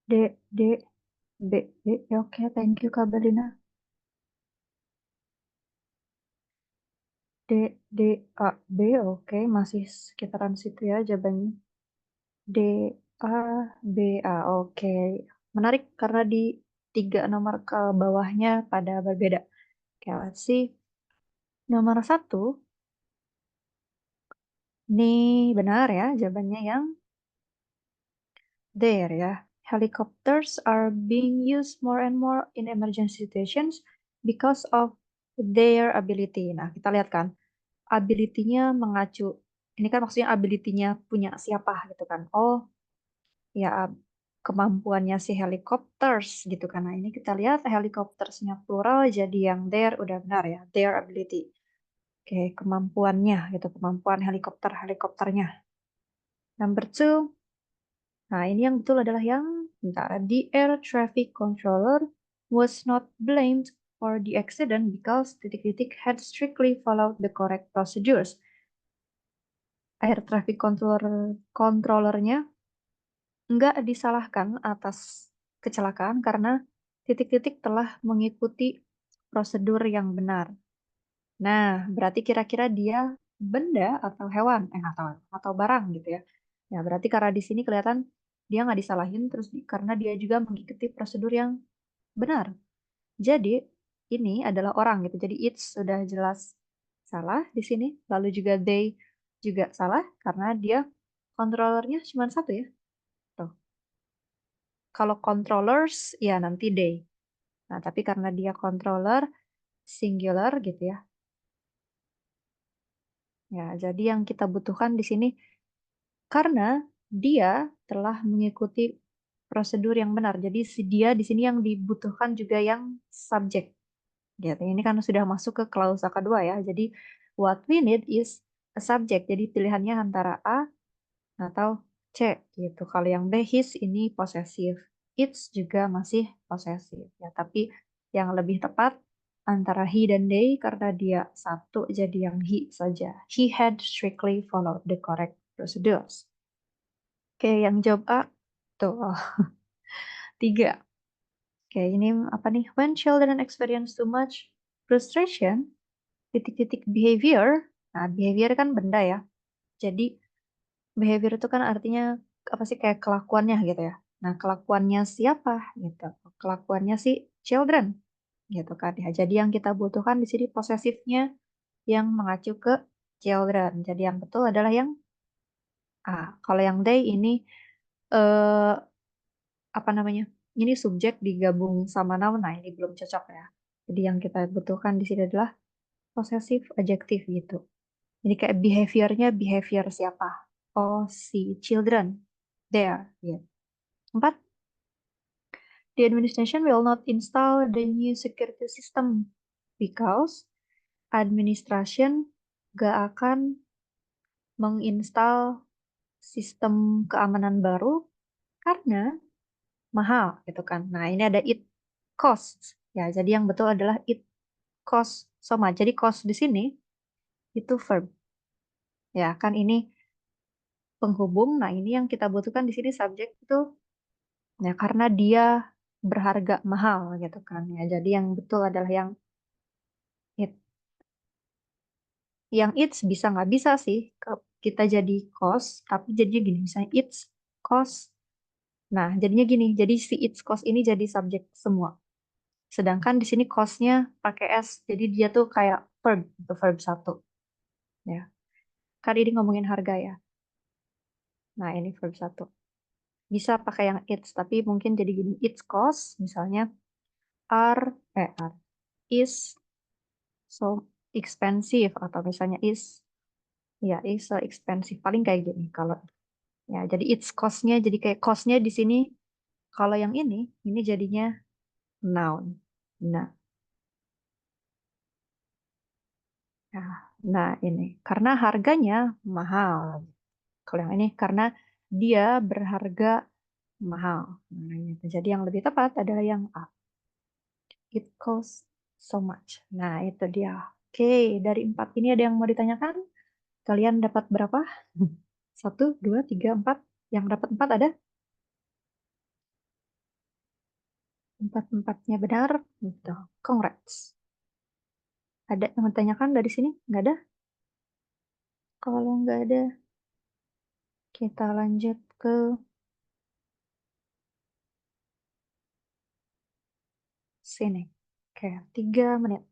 D, D, B, B. Oke, thank you, Kak Belina. D, D, A, B. Oke, masih sekitaran situ ya jawabannya. D, A, B, A. Oke. Menarik karena di 3 nomor ke bawahnya pada berbeda. Oke, let's see. Nomor 1, ini benar ya jawabannya yang there ya. Helicopters are being used more and more in emergency situations because of their ability. Nah, kita lihat kan, ability-nya mengacu. Ini kan maksudnya ability-nya punya siapa gitu kan. Oh, ya kemampuannya si helicopters gitu kan. Nah, ini kita lihat helicopters-nya plural jadi yang there udah benar ya. Their ability. Oke, kemampuannya gitu, kemampuan helikopternya. Number two, nah ini yang betul adalah yang, bentar, the air traffic controller was not blamed for the accident because titik-titik had strictly followed the correct procedures. Air traffic controllernya nggak disalahkan atas kecelakaan karena titik-titik telah mengikuti prosedur yang benar. Nah, berarti kira-kira dia benda atau hewan, atau barang gitu ya. Ya, berarti karena di sini kelihatan dia nggak disalahin terus karena dia juga mengikuti prosedur yang benar. Jadi ini adalah orang gitu. Jadi it sudah jelas salah di sini. Lalu juga they juga salah karena dia controllernya cuma satu ya. Tuh. Kalau controllers ya nanti they. Nah, tapi karena dia controller singular gitu ya. Ya, jadi yang kita butuhkan di sini karena dia telah mengikuti prosedur yang benar. Jadi si dia di sini yang dibutuhkan juga yang subjek. Gitu. Ini kan sudah masuk ke klausa kedua ya. Jadi what we need is a subject. Jadi pilihannya antara A atau C gitu. Kalau yang B his ini posesif. It's juga masih posesif ya. Tapi yang lebih tepat antara he dan they karena dia satu jadi yang he saja. He had strictly followed the correct procedures. Oke, yang jawab A tuh, oh, 3. Oke, ini apa nih? When children experience too much frustration, titik-titik behavior. Nah, behavior kan benda ya. Jadi behavior itu kan artinya apa sih kayak kelakuannya gitu ya. Nah, kelakuannya siapa gitu? Kelakuannya si children gitu kan ya. Jadi yang kita butuhkan di sini posesifnya yang mengacu ke children. Jadi yang betul adalah yang A. Kalau yang they ini eh apa namanya? Ini subjek digabung sama noun. Nah, ini belum cocok ya. Jadi yang kita butuhkan di sini adalah posesif adjektif gitu. Jadi kayak behaviornya behavior siapa? Oh, si children. There. Ya. 4. The administration will not install the new security system because administration gak akan menginstal sistem keamanan baru karena mahal gitu kan. Nah, ini ada it costs. Ya, jadi yang betul adalah it costs so much. Jadi cost di sini itu verb. Ya, kan ini penghubung. Nah, ini yang kita butuhkan di sini subjek itu ya karena dia berharga mahal gitu kan. Ya, jadi yang betul adalah yang it. Yang it's bisa nggak bisa sih, kita jadi cost, tapi jadinya gini, misalnya it's cost. Nah, jadinya gini, jadi si it's cost ini jadi subjek semua. Sedangkan di sini cost-nya pakai S, jadi dia tuh kayak verb, itu verb satu. Ya. Kan ini ngomongin harga ya. Nah, ini verb satu. Bisa pakai yang it's, tapi mungkin jadi gini, it's cost, misalnya are is so expensive, atau misalnya is so expensive. Paling kayak gini kalau ya, jadi it's cost-nya jadi kayak cost-nya di sini. Kalau yang ini jadinya noun. Nah, nah, nah ini karena harganya mahal. Kalau yang ini karena dia berharga mahal. Nah, gitu. Jadi yang lebih tepat adalah yang A. It costs so much. Nah, itu dia. Oke, dari 4 ini ada yang mau ditanyakan? Kalian dapat berapa? Satu, dua, tiga, empat. Yang dapat 4 ada? Empat-empatnya benar. Betul. Congrats. Ada yang mau ditanyakan dari sini? Nggak ada? Kalau nggak ada, kita lanjut ke sini. Oke, 3 menit.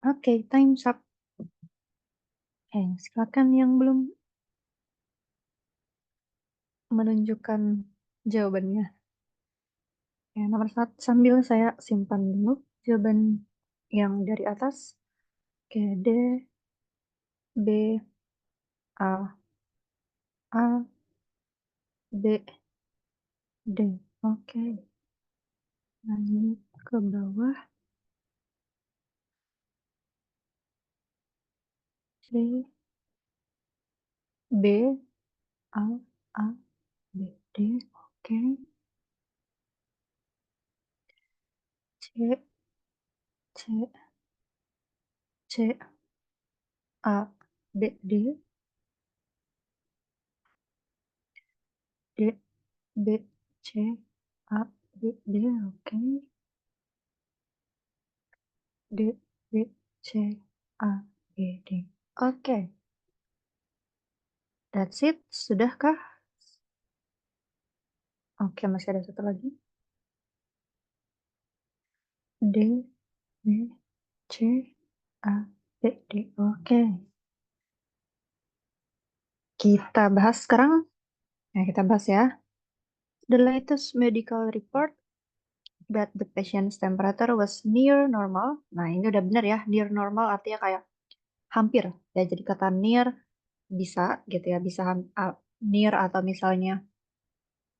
Oke, time's up. Silakan yang belum menunjukkan jawabannya. Nomor 1, sambil saya simpan dulu jawaban yang dari atas. Oke, D, B, A, A, B, D. Oke, lanjut ke bawah. C, B, A, A, B, D. Oke, C, C, C, A, B, D, D, B, C, A, B, D. Oke, D, B, C, A, B, D. Oke, that's it. Sudahkah? Oke, masih ada satu lagi. D, B, C, A, B, D. Oke. Kita bahas sekarang. Nah, kita bahas ya. The latest medical report that the patient's temperature was near normal. Nah, ini udah benar ya. Near normal artinya kayak hampir. Ya, jadi kata near bisa gitu ya. Bisa near atau misalnya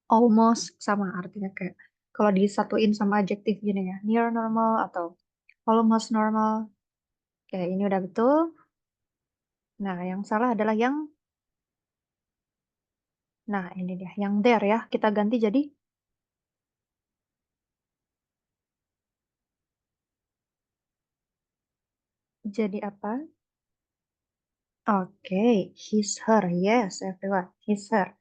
almost sama artinya kayak kalau disatuin sama adjektif gini ya. Near normal atau almost normal. Kayak ini udah betul. Nah, yang salah adalah yang nah, ini dia, yang there ya. Kita ganti jadi apa? Oke, his, her. Yes, everyone. His, her.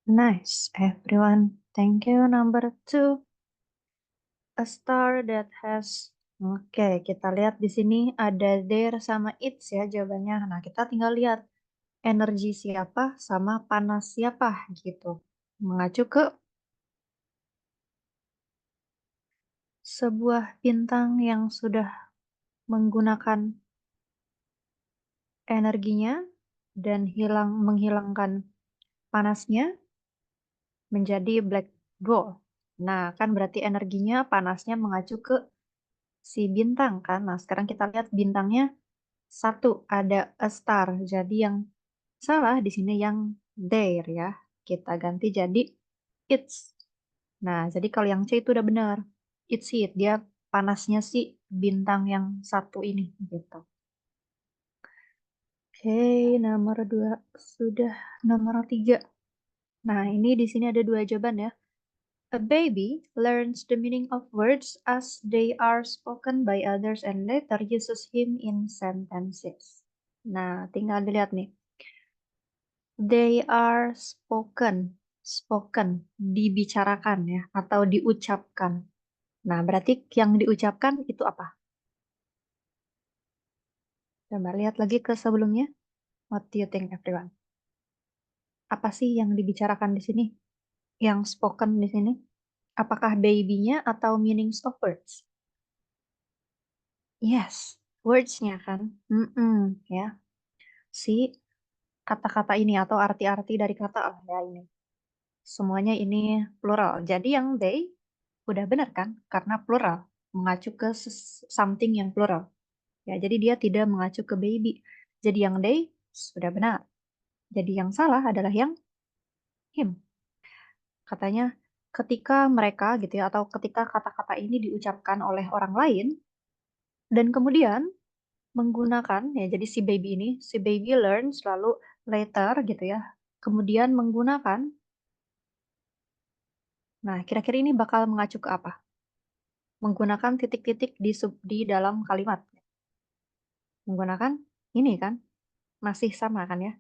Nice, everyone. Thank you. Number two, a star that has. Oke, kita lihat di sini ada there sama its ya jawabannya. Nah, kita tinggal lihat energi siapa sama panas siapa gitu. Mengacu ke sebuah bintang yang sudah menggunakan energinya dan menghilangkan panasnya menjadi black dwarf. Nah, kan berarti energinya, panasnya mengacu ke si bintang kan. Nah, sekarang kita lihat bintangnya satu, ada a star. Jadi yang salah di sini yang there ya. Kita ganti jadi it's. Nah, jadi kalau yang C itu udah benar. It's it. Dia panasnya si bintang yang satu ini gitu. Oke, nomor dua sudah. Nomor tiga. Nah, ini di sini ada dua jawaban ya. A baby learns the meaning of words as they are spoken by others and later uses him in sentences. Nah, tinggal dilihat nih. They are spoken, spoken, dibicarakan ya, atau diucapkan. Nah, berarti yang diucapkan itu apa? Coba lihat lagi ke sebelumnya. What do you think, everyone? Apa sih yang dibicarakan di sini? Yang spoken di sini? Apakah baby-nya atau meanings of words? Yes, words-nya kan. Ya. Si kata-kata ini atau arti-arti dari kata lah ya ini. Semuanya ini plural. Jadi yang they udah benar kan? Karena plural. Mengacu ke something yang plural. Ya, jadi dia tidak mengacu ke baby. Jadi yang they sudah benar. Jadi yang salah adalah yang him. Katanya ketika mereka gitu ya atau ketika kata-kata ini diucapkan oleh orang lain dan kemudian menggunakan ya jadi si baby learns lalu later gitu ya. Kemudian menggunakan. Nah, kira-kira ini bakal mengacu ke apa? Menggunakan titik-titik di dalam kalimat. Menggunakan ini kan, masih sama kan ya.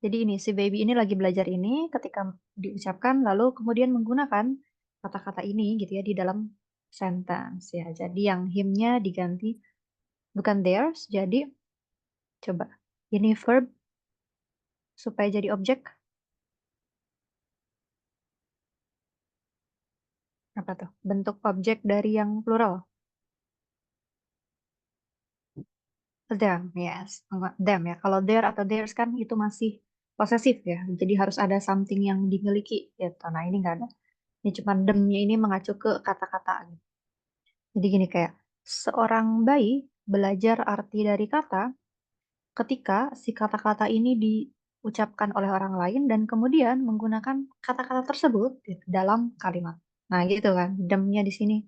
Jadi ini, si baby ini lagi belajar ini ketika diucapkan, lalu kemudian menggunakan kata-kata ini gitu ya di dalam sentence ya. Jadi yang him-nya diganti bukan theirs, jadi coba ini verb supaya jadi objek, apa tuh? Bentuk objek dari yang plural. Them, yes. Enggak, them ya. Kalau their atau theirs kan itu masih posesif ya. Jadi harus ada something yang dimiliki gitu. Nah ini nggak ada. Ini cuma them-nya ini mengacu ke kata-kata. Jadi gini kayak, Seorang bayi belajar arti dari kata ketika si kata-kata ini diucapkan oleh orang lain dan kemudian menggunakan kata-kata tersebut gitu dalam kalimat. Nah, gitu kan, demnya di sini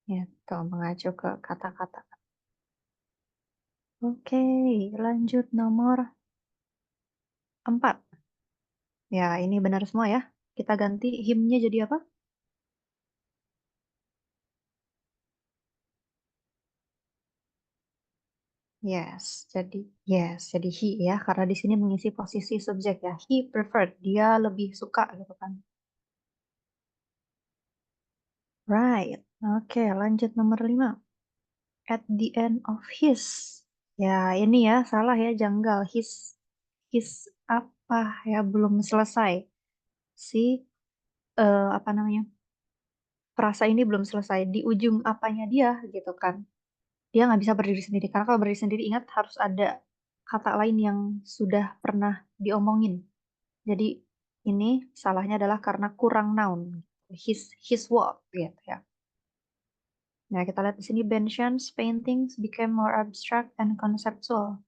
gitu, mengacu ke kata-kata. Oke, lanjut nomor 4. Ya, ini benar semua ya. Kita ganti him-nya jadi apa? Jadi he ya, karena di sini mengisi posisi subjek ya. He preferred, dia lebih suka gitu kan. Right. Oke, lanjut nomor 5. At the end of his. Ya, ini ya, salah ya, janggal. His apa ya, belum selesai. Si, apa namanya, frasa ini belum selesai. Di ujung apanya dia gitu kan. Dia nggak bisa berdiri sendiri. Karena kalau berdiri sendiri, ingat harus ada kata lain yang sudah pernah diomongin. Jadi ini salahnya adalah karena kurang noun. His work gitu ya. Nah, kita lihat di sini Bensian's paintings became more abstract and conceptual.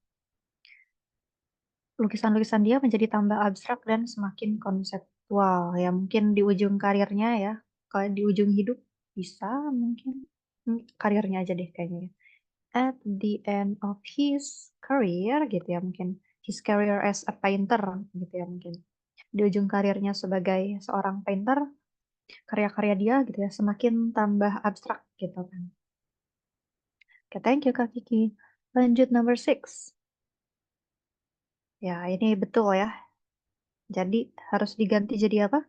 Lukisan-lukisan dia menjadi tambah abstrak dan semakin konseptual. Ya, mungkin di ujung karirnya ya. Kalau di ujung hidup bisa mungkin. Karirnya aja deh kayaknya ya. At the end of his career gitu ya mungkin. His career as a painter gitu ya mungkin. Di ujung karirnya sebagai seorang painter, karya-karya dia gitu ya semakin tambah abstrak gitu kan. Oke, thank you Kak Kiki. Lanjut number 6. Ya, ini betul ya. Jadi harus diganti jadi apa?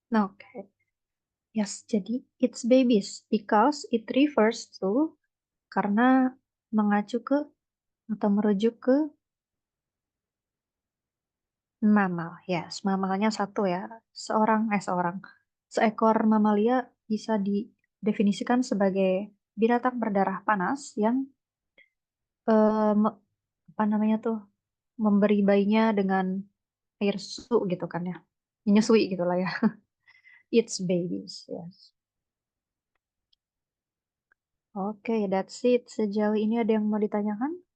Nah, oke. Yes, jadi it's babies because it refers to karena mengacu ke atau merujuk ke mammal. Yes, mamalnya satu ya. Seorang. Seekor mamalia bisa didefinisikan sebagai binatang berdarah panas yang apa namanya tuh memberi bayinya dengan air susu gitu kan ya. Menyusui gitu lah ya. It's babies, yes. Oke, that's it. Sejauh ini ada yang mau ditanyakan?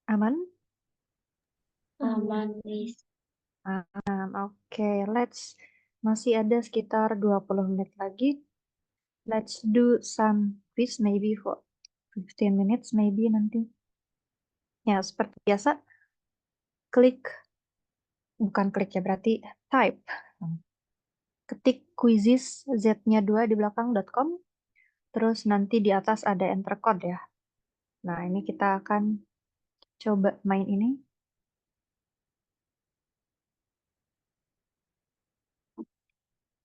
Aman? Aman, Miss. Oke, masih ada sekitar 20 menit lagi. Let's do some quiz maybe for 15 minutes maybe nanti. Ya, seperti biasa, klik, bukan klik ya, berarti type. Ketik quizzes Z-nya 2 di belakang.com, terus nanti di atas ada enter code ya. Nah, ini kita akan coba main ini.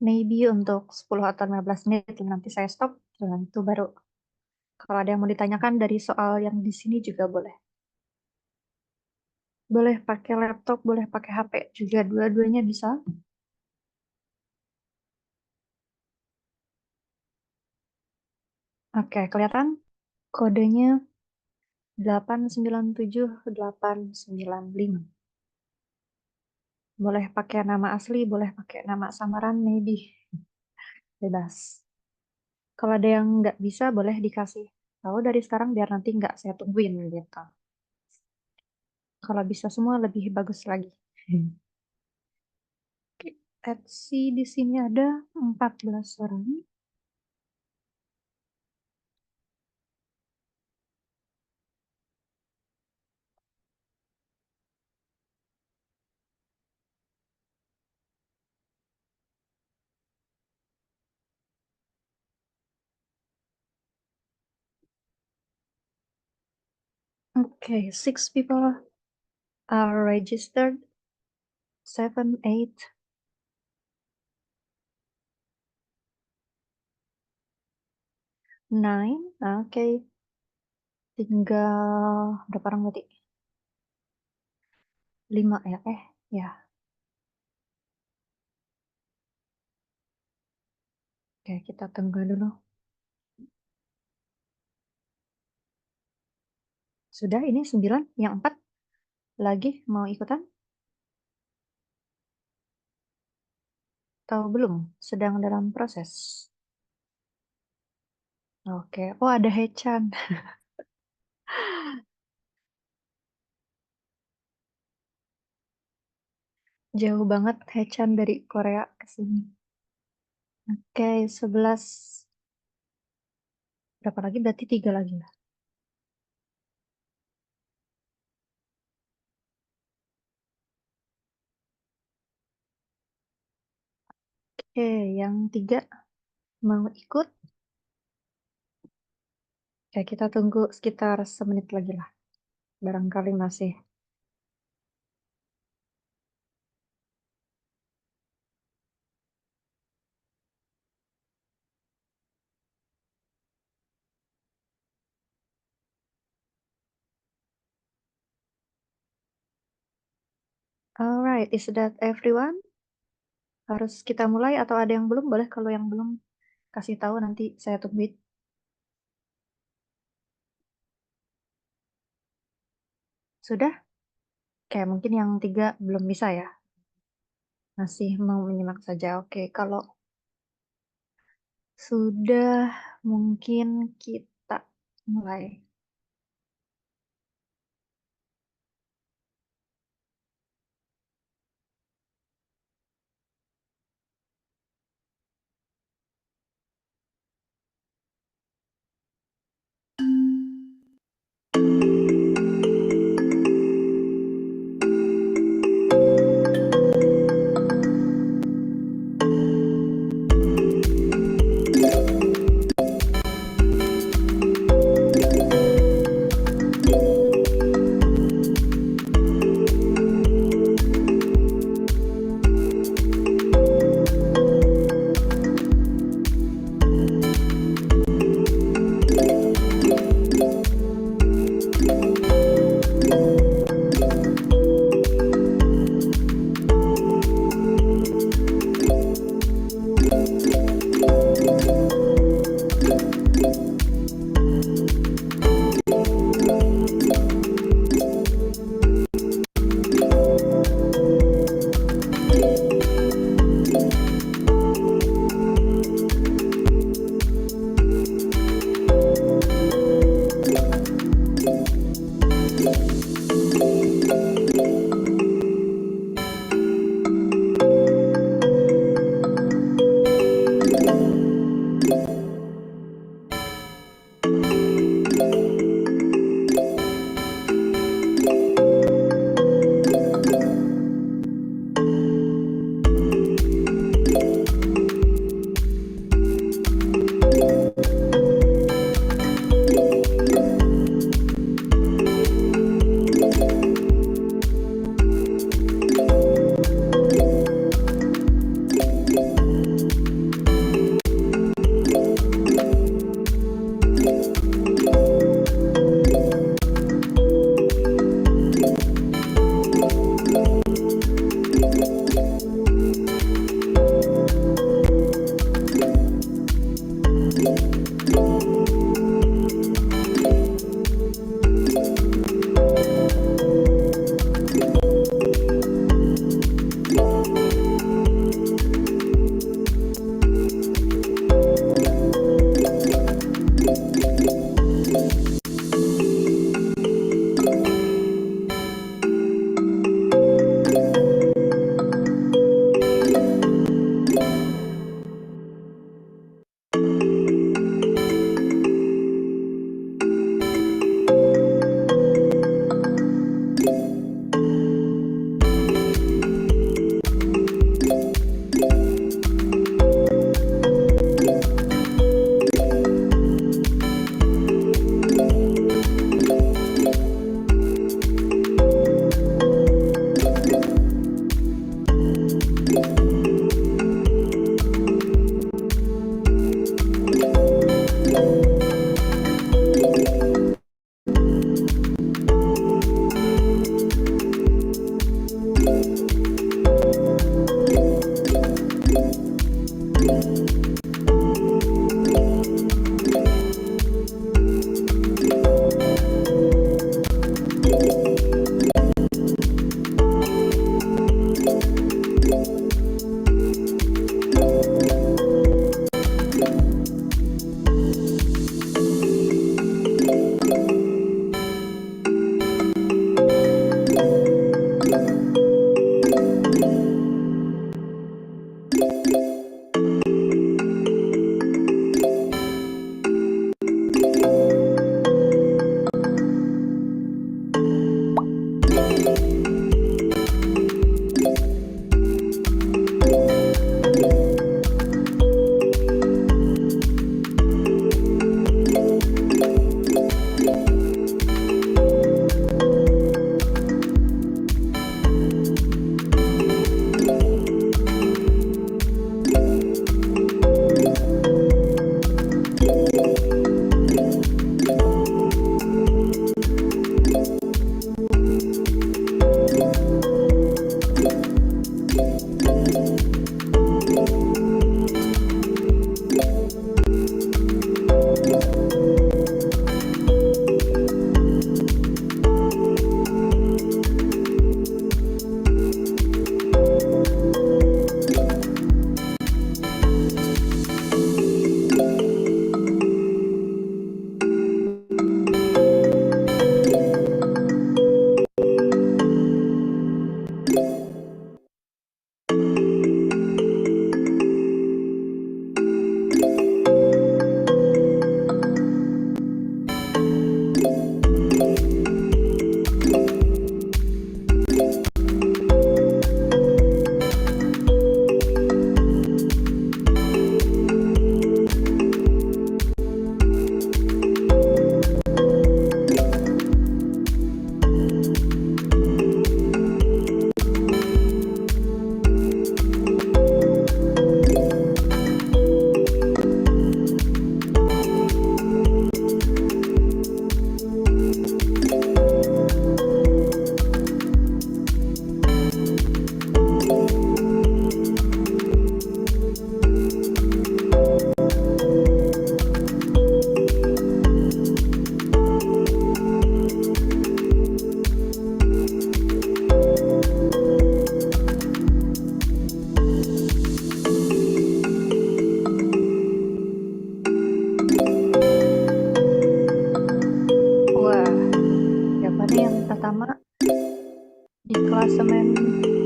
Maybe untuk 10 atau 15 menit, nanti saya stop, dan itu baru. Kalau ada yang mau ditanyakan dari soal yang di sini juga boleh. Boleh pakai laptop, boleh pakai HP juga, dua-duanya bisa. Oke, kelihatan? Kodenya 897895. Boleh pakai nama asli, boleh pakai nama samaran, maybe. Bebas. Kalau ada yang nggak bisa, boleh dikasih tahu dari sekarang biar nanti nggak saya tungguin gitu. Kalau bisa semua lebih bagus lagi. Oke, let's see, di sini ada 14 orang. Okay, 6 people are registered. 7, 8, 9. Oke, tinggal berapa orang berarti? 5 ya? Ya. Oke, kita tunggu dulu. Sudah ini 9, yang 4 lagi mau ikutan? Atau belum? Sedang dalam proses? Oke. Oh, ada Haechan. Jauh banget Haechan dari Korea ke sini. Oke, 11. Berapa lagi? Berarti 3 lagi ya? Oke, yang 3 mau ikut? Oke, kita tunggu sekitar semenit lagi lah. Barangkali masih. Alright, is that everyone? Harus kita mulai atau ada yang belum? Boleh kalau yang belum kasih tahu nanti saya tungguin. Sudah? Oke, mungkin yang 3 belum bisa ya? Masih mau menyimak saja. Oke, kalau sudah mungkin kita mulai.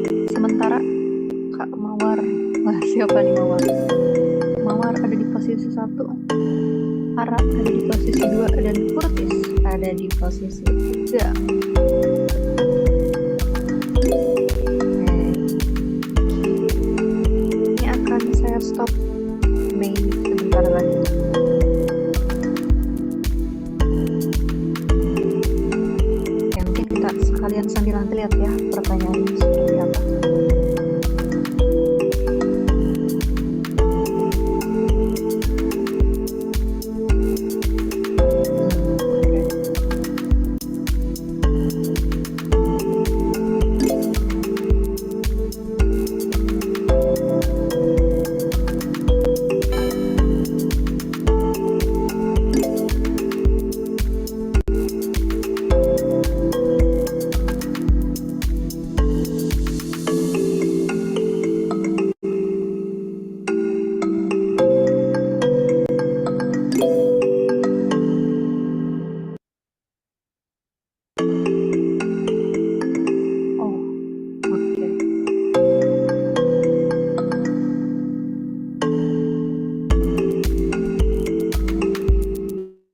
Dan sementara Kak Mawar, wah siapa nih Mawar? Mawar ada di posisi satu, Ara ada di posisi dua, dan Kurtis ada di posisi tiga. Oke, ini akan saya stop play sebentar lagi. Ya, mungkin kita sekalian sambil nanti lihat ya pertanyaannya seperti apa. Oke. Oh, oke.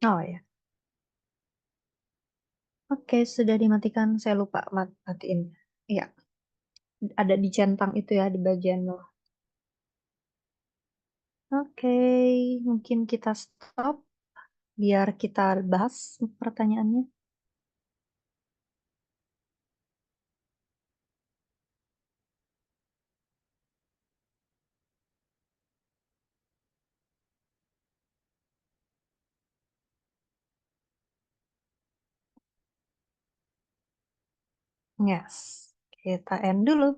Oh ya. Oke, sudah dimatikan. Saya lupa matiin. Iya, ada di centang itu ya di bagian bawah. Oke, mungkin kita stop biar kita bahas pertanyaannya. Yes, kita end dulu.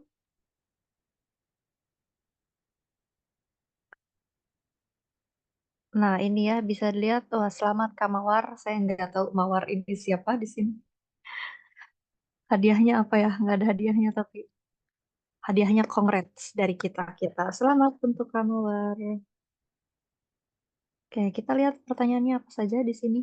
Nah, ini ya bisa dilihat. Wah, selamat Kak Mawar. Saya nggak tahu Mawar ini siapa di sini. Hadiahnya apa ya? Nggak ada hadiahnya, tapi hadiahnya congrats dari kita. Selamat untuk Kak Mawar. Oke, kita lihat pertanyaannya apa saja di sini.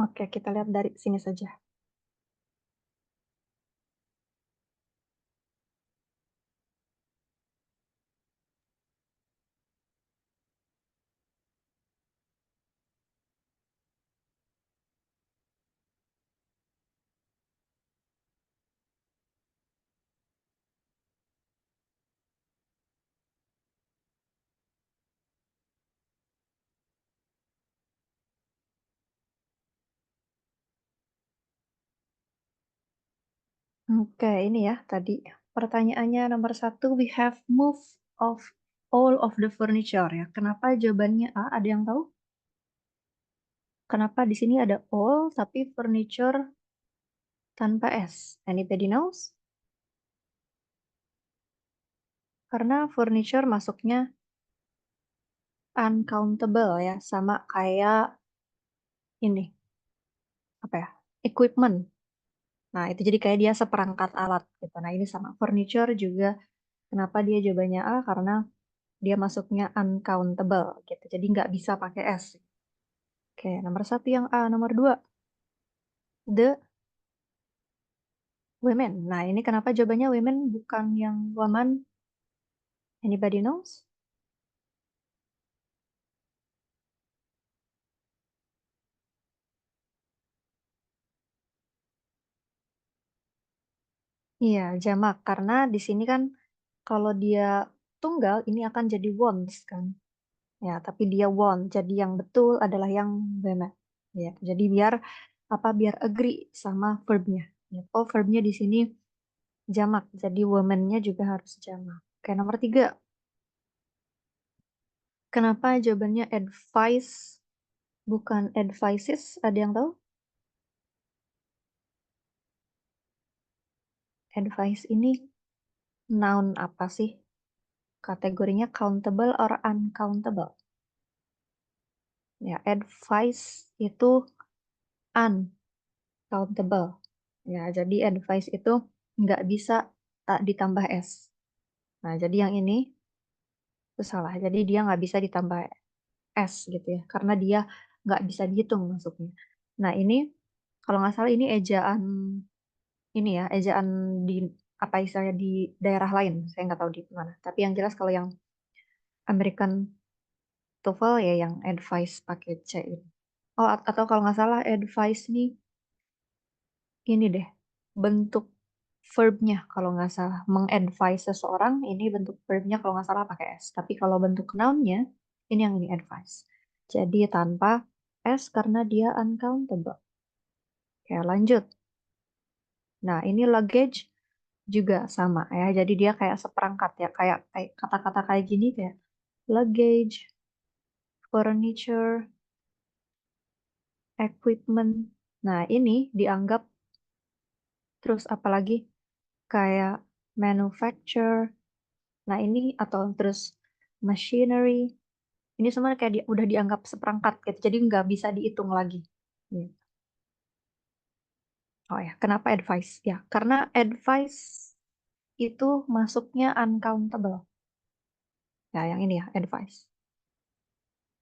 Oke, kita lihat dari sini saja. Oke, ini ya tadi pertanyaannya nomor satu. We have moved of all of the furniture ya. Kenapa jawabannya A? Ada yang tahu? Kenapa di sini ada all tapi furniture tanpa S? Anybody knows? Karena furniture masuknya uncountable ya, sama kayak ini apa ya? Equipment. Nah, itu jadi kayak dia seperangkat alat gitu. Nah, ini sama furniture juga. Kenapa dia jawabannya A? Karena dia masuknya uncountable gitu. Jadi nggak bisa pakai S. Oke, nomor satu yang A. Nomor dua, the women. Nah, ini kenapa jawabannya women bukan yang woman? Anybody knows? Iya, jamak. Karena di sini kan kalau dia tunggal, ini akan jadi wants kan. Ya, tapi dia want. Jadi yang betul adalah yang women. Ya, jadi biar apa? Biar agree sama verbnya. Ya, oh, verbnya di sini jamak. Jadi woman-nya juga harus jamak. Oke, nomor tiga. Kenapa jawabannya advice bukan advices? Ada yang tahu? Advice ini noun apa sih? Kategorinya countable or uncountable? Ya, advice itu uncountable. Ya, jadi advice itu nggak bisa tak ditambah S. Nah, jadi yang ini itu salah. Jadi dia nggak bisa ditambah. S gitu ya, karena dia nggak bisa dihitung masuknya. Nah ini, kalau nggak salah ini ejaan ini ya, ejaan di apa istilahnya di daerah lain, saya nggak tahu di mana. Tapi yang jelas kalau yang American TOEFL ya yang advice pakai C ini. Oh, atau kalau nggak salah advice nih ini deh, bentuk verbnya kalau nggak salah. Mengadvise seseorang ini bentuk verbnya kalau nggak salah pakai S. Tapi kalau bentuk nounnya, ini yang ini advice. Jadi tanpa S karena dia uncountable. Oke, lanjut. Nah, ini luggage juga sama ya. Jadi dia kayak seperangkat ya, kayak kata-kata kayak gini kayak luggage, furniture, equipment. Nah, ini dianggap terus apalagi kayak manufacture. Nah, ini atau terus machinery. Ini semua kayak udah dianggap seperangkat gitu. Jadi nggak bisa dihitung lagi. Gitu. Oh ya, kenapa advice? Ya, karena advice itu masuknya uncountable. Ya, yang ini ya, advice.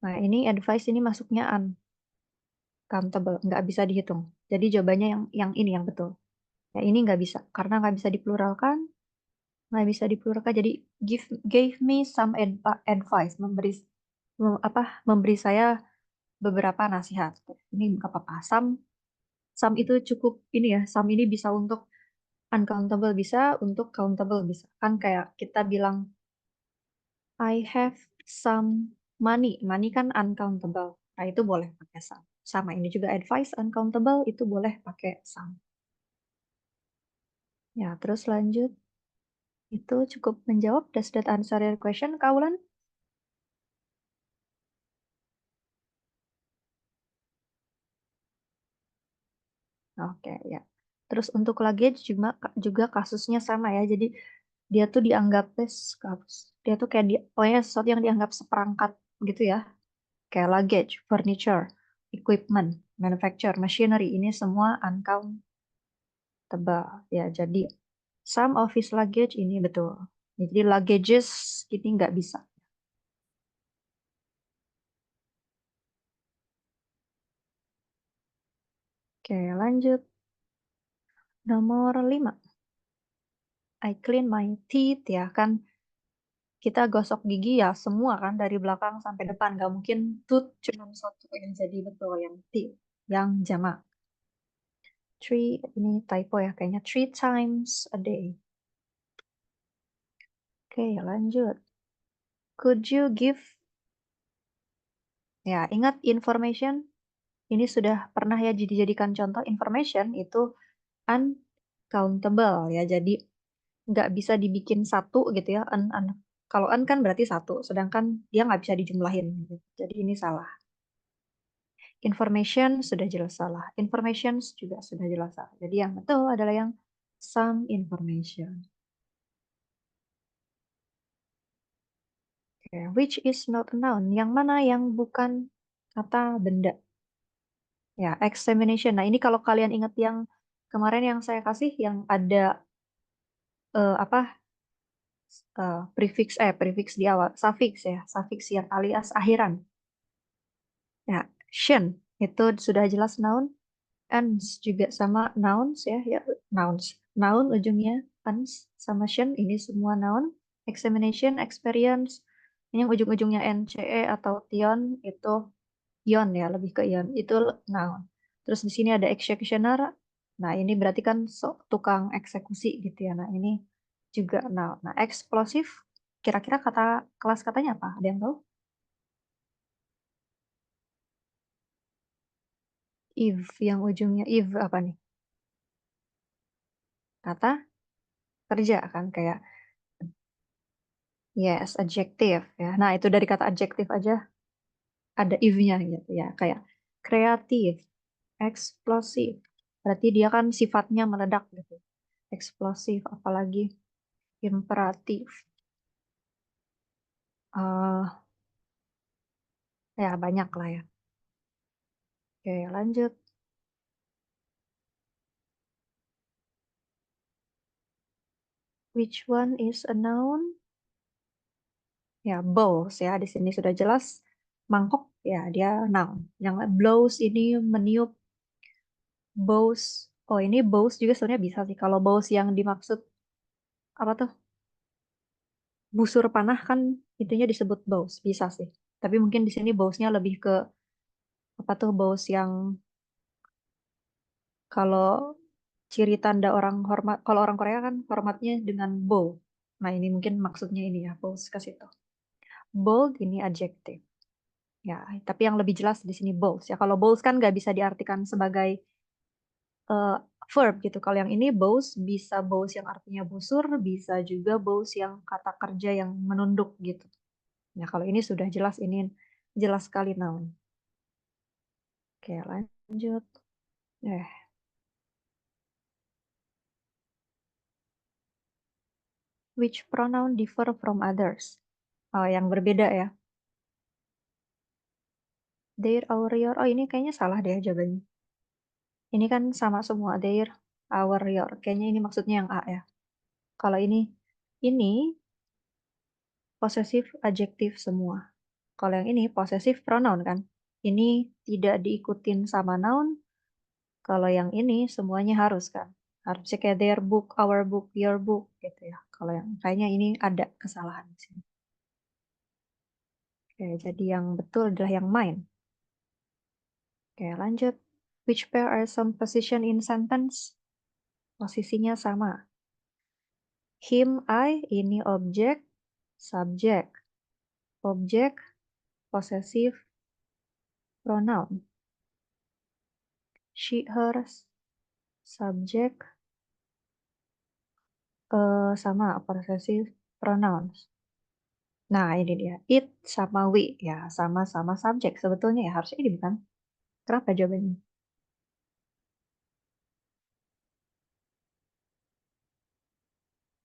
Nah, ini advice ini masuknya uncountable, nggak bisa dihitung. Jadi jawabannya yang ini yang betul. Ya, ini nggak bisa, karena nggak bisa dipluralkan, nggak bisa dipluralkan. Jadi gave me some advice, memberi saya beberapa nasihat. Ini nggak apa-apa. Some itu cukup ini ya. Some ini bisa untuk uncountable, bisa untuk countable, bisa. Kan kayak kita bilang I have some money. Money kan uncountable. Nah, itu boleh pakai some. Sama ini juga advice uncountable itu boleh pakai some. Ya, terus lanjut. Itu cukup menjawab. Does that answer your question, Kaulan? Oke, ya. Terus untuk luggage juga kasusnya sama ya. Jadi dia tuh dianggap dia tuh kayak pokoknya sesuatu yang dianggap seperangkat gitu ya. Kayak luggage, furniture, equipment, manufacture, machinery, ini semua uncountable. Ya, jadi some of his luggage ini betul. Jadi luggages ini nggak bisa. Oke, lanjut. Nomor 5. I clean my teeth ya kan. Kita gosok gigi ya semua kan dari belakang sampai depan. Nggak mungkin tooth cuma satu yang jadi betul yang teeth. Yang jamak. Three, ini typo ya kayaknya. 3 times a day. Oke, lanjut. Could you give, ya ingat information, ini sudah pernah ya dijadikan contoh. Information itu uncountable ya, jadi nggak bisa dibikin satu gitu ya. Kalau kan berarti satu, sedangkan dia nggak bisa dijumlahin gitu. Jadi ini salah. Information sudah jelas salah. Informations juga sudah jelas salah. Jadi yang betul adalah yang some information. Okay. Which is not a noun. Yang mana yang bukan kata benda. Ya, examination. Nah, ini kalau kalian ingat yang kemarin yang saya kasih yang ada apa prefix di awal, suffix ya, suffix yang alias akhiran. Ya, shin itu sudah jelas noun, ans juga sama nouns ya, ya nouns. Noun ujungnya ans sama shin ini semua noun. Examination, experience, ini yang ujung-ujungnya nce atau tion itu ion ya, lebih ke ion. Itu noun. Terus di sini ada executioner. Nah, ini berarti kan tukang eksekusi gitu ya. Nah, ini juga noun. Nah, explosive kira-kira kelas katanya apa? Ada yang tahu? If yang ujungnya if apa nih? Kata kerja kan kayak yes, adjective ya. Nah, itu dari kata adjective aja ada if-nya gitu ya. Kayak kreatif, eksplosif. Berarti dia kan sifatnya meledak gitu. Eksplosif apalagi imperatif. eh Ya, banyak lah ya. Oke, lanjut. Which one is a noun? Ya, balls ya. Di sini sudah jelas. mangkok, ya dia noun. Yang blows ini meniup, bows. Oh ini bows juga sebenarnya bisa sih. Kalau bows yang dimaksud apa tuh? Busur panah kan itunya disebut bows, bisa sih. Tapi mungkin di sini bowsnya lebih ke apa tuh bows yang kalau ciri tanda orang hormat, kalau orang Korea kan hormatnya dengan bow. Nah ini mungkin maksudnya ini ya, bows ke situ. Bold ini adjective. Ya, tapi yang lebih jelas di sini bowls ya. Kalau bowls kan nggak bisa diartikan sebagai eh, verb gitu. Kalau yang ini bows bisa bows yang artinya busur, bisa juga bows yang kata kerja yang menunduk gitu. Nah, kalau ini sudah jelas ini jelas sekali noun. Oke, lanjut. Eh, which pronoun differ from others? Oh, yang berbeda ya. Their, our, your. Oh, ini kayaknya salah deh jawabannya. Ini kan sama semua. Their, our, your. Kayaknya ini maksudnya yang A ya. Kalau ini possessive adjektif semua. Kalau yang ini possessive pronoun kan. Ini tidak diikutin sama noun. Kalau yang ini semuanya harus kan. Harusnya kayak their book, our book, your book gitu ya. Kalau yang kayaknya ini ada kesalahan di sini. Oke, jadi yang betul adalah yang mine. Oke, lanjut. Which pair are some position in sentence? Posisinya sama. Him, I, ini objek, subjek. Objek, possessive pronoun. She, hers, subjek, sama possessive pronouns. Nah, ini dia. It sama we. Ya, sama-sama subjek. Sebetulnya ya harusnya ini bukan. Kenapa jawabannya?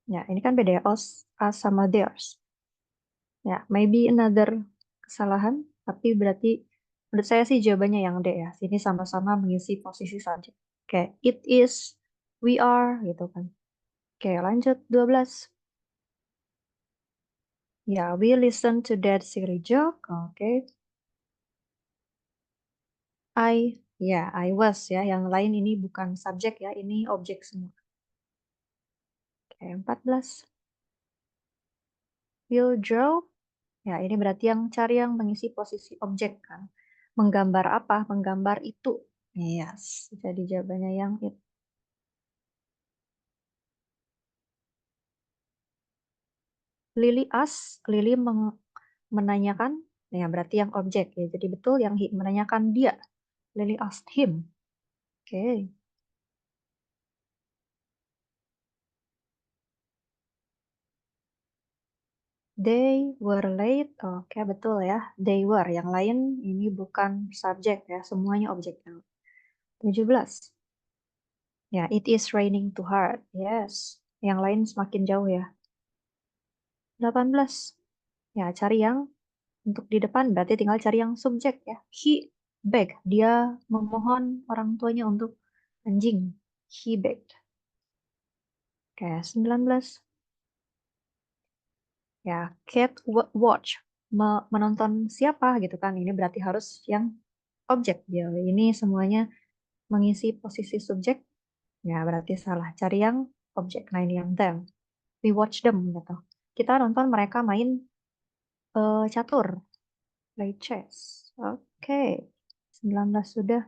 Ya, ini kan beda ya. Us sama theirs. Ya, maybe another kesalahan. Tapi berarti menurut saya sih jawabannya yang D ya. Sini sama-sama mengisi posisi subjek. Oke, it is, we are, gitu kan. Oke, lanjut 12. Ya, we listen to that silly joke. Oke. I was ya. Yang lain ini bukan subjek ya. Ini objek semua. Oke, 14. Will draw. Ya, ini berarti yang cari yang mengisi posisi objek kan. Menggambar apa? Menggambar itu. Yes. Jadi jawabannya yang it. Lily ask. Lily menanyakan. Ya, berarti yang objek ya. Jadi betul yang he menanyakan dia. Lily asked him. Oke. They were late. Oke, betul ya. They were. Yang lain ini bukan subjek ya. Semuanya objek. 17. Ya, it is raining too hard. Yes. Yang lain semakin jauh ya. 18. Ya, cari yang untuk di depan berarti tinggal cari yang subjek ya. He begged. Dia memohon orang tuanya untuk anjing. He begged. Oke, 19. Ya, cat watch. Menonton siapa gitu kan. Ini berarti harus yang objek dia. Ini semuanya mengisi posisi subjek. Ya, berarti salah. Cari yang objek. Nah, ini yang them. We watch them gitu. Kita nonton mereka main catur, play chess. Oke. 19 sudah.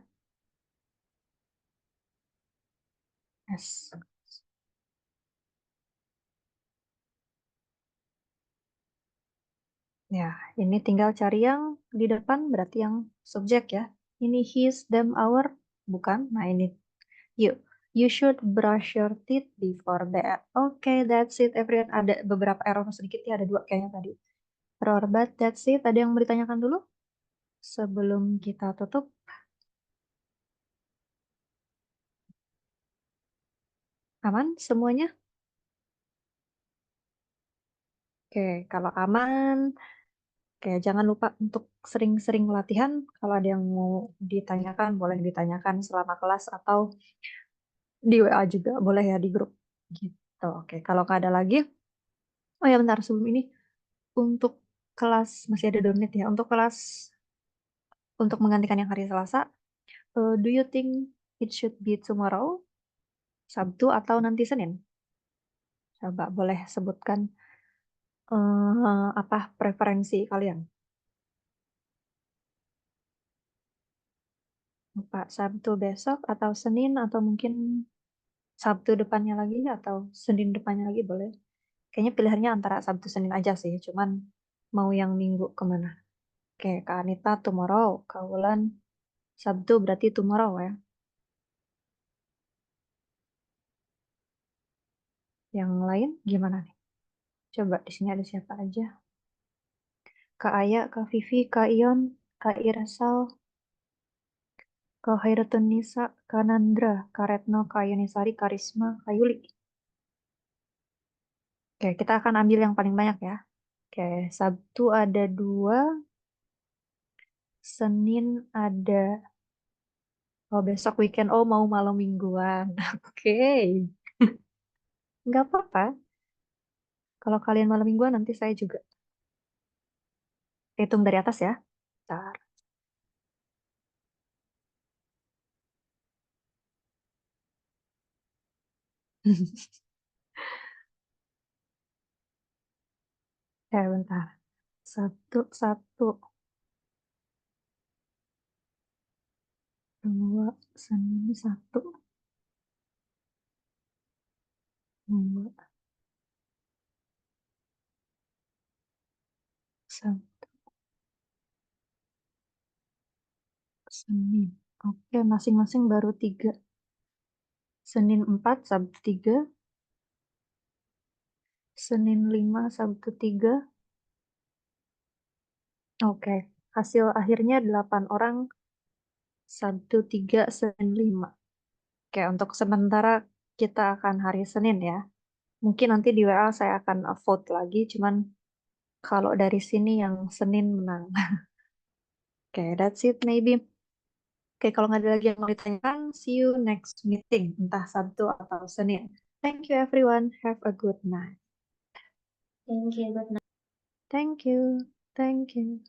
Yes. Ya, ini tinggal cari yang di depan berarti yang subjek ya. Ini his, them, our, bukan. Nah, ini you. You should brush your teeth before bed. Oke, that's it everyone. Ada beberapa error sedikit ya, ada dua kayaknya tadi. Error, but that's it. Ada yang mau ditanyakan dulu? Sebelum kita tutup, aman semuanya? Oke, kalau aman, oke, jangan lupa untuk sering-sering latihan. Kalau ada yang mau ditanyakan, boleh ditanyakan selama kelas atau di WA juga, boleh ya di grup. Gitu, oke. Kalau nggak ada lagi, oh ya bentar sebelum ini, untuk kelas, masih ada 2 menit ya, untuk kelas untuk menggantikan yang hari Selasa, do you think it should be tomorrow, Sabtu atau nanti Senin? Coba boleh sebutkan, apa preferensi kalian? Apa Sabtu besok atau Senin atau mungkin Sabtu depannya lagi atau Senin depannya lagi boleh. Kayaknya pilihannya antara Sabtu Senin aja sih, cuman mau yang Minggu kemana? Oke, Kak Anita tomorrow, Kak Wulan Sabtu berarti tomorrow ya. Yang lain gimana nih? Coba di sini ada siapa aja? Kak Aya, Kak Vivi, Kak Ion, Kak Irsal, Kak Hairatun Nisa, Kak Nandra, Kak Retno, Kak Yunisari, Kak Risma, Kak Yuli. Oke, kita akan ambil yang paling banyak ya. Oke, Sabtu ada dua, Senin ada, oh besok weekend, oh mau malam mingguan. Oke, nggak apa-apa. Kalau kalian malam mingguan nanti saya juga hitung dari atas ya. Bentar. Bentar. Satu, satu, dua, Senin satu, dua, satu, Senin. Oke, masing-masing baru tiga. Senin 4, Sabtu 3, Senin 5, Sabtu 3. Oke, hasil akhirnya 8 orang, Sabtu 3, Senin 5. Oke, untuk sementara kita akan hari Senin ya. Mungkin nanti di WA saya akan vote lagi, cuman kalau dari sini yang Senin menang. Oke, that's it maybe. Oke, kalau nggak ada lagi yang mau ditanyakan, see you next meeting, entah Sabtu atau Senin. Thank you everyone. Have a good night. Thank you. Good night. Thank you. Thank you.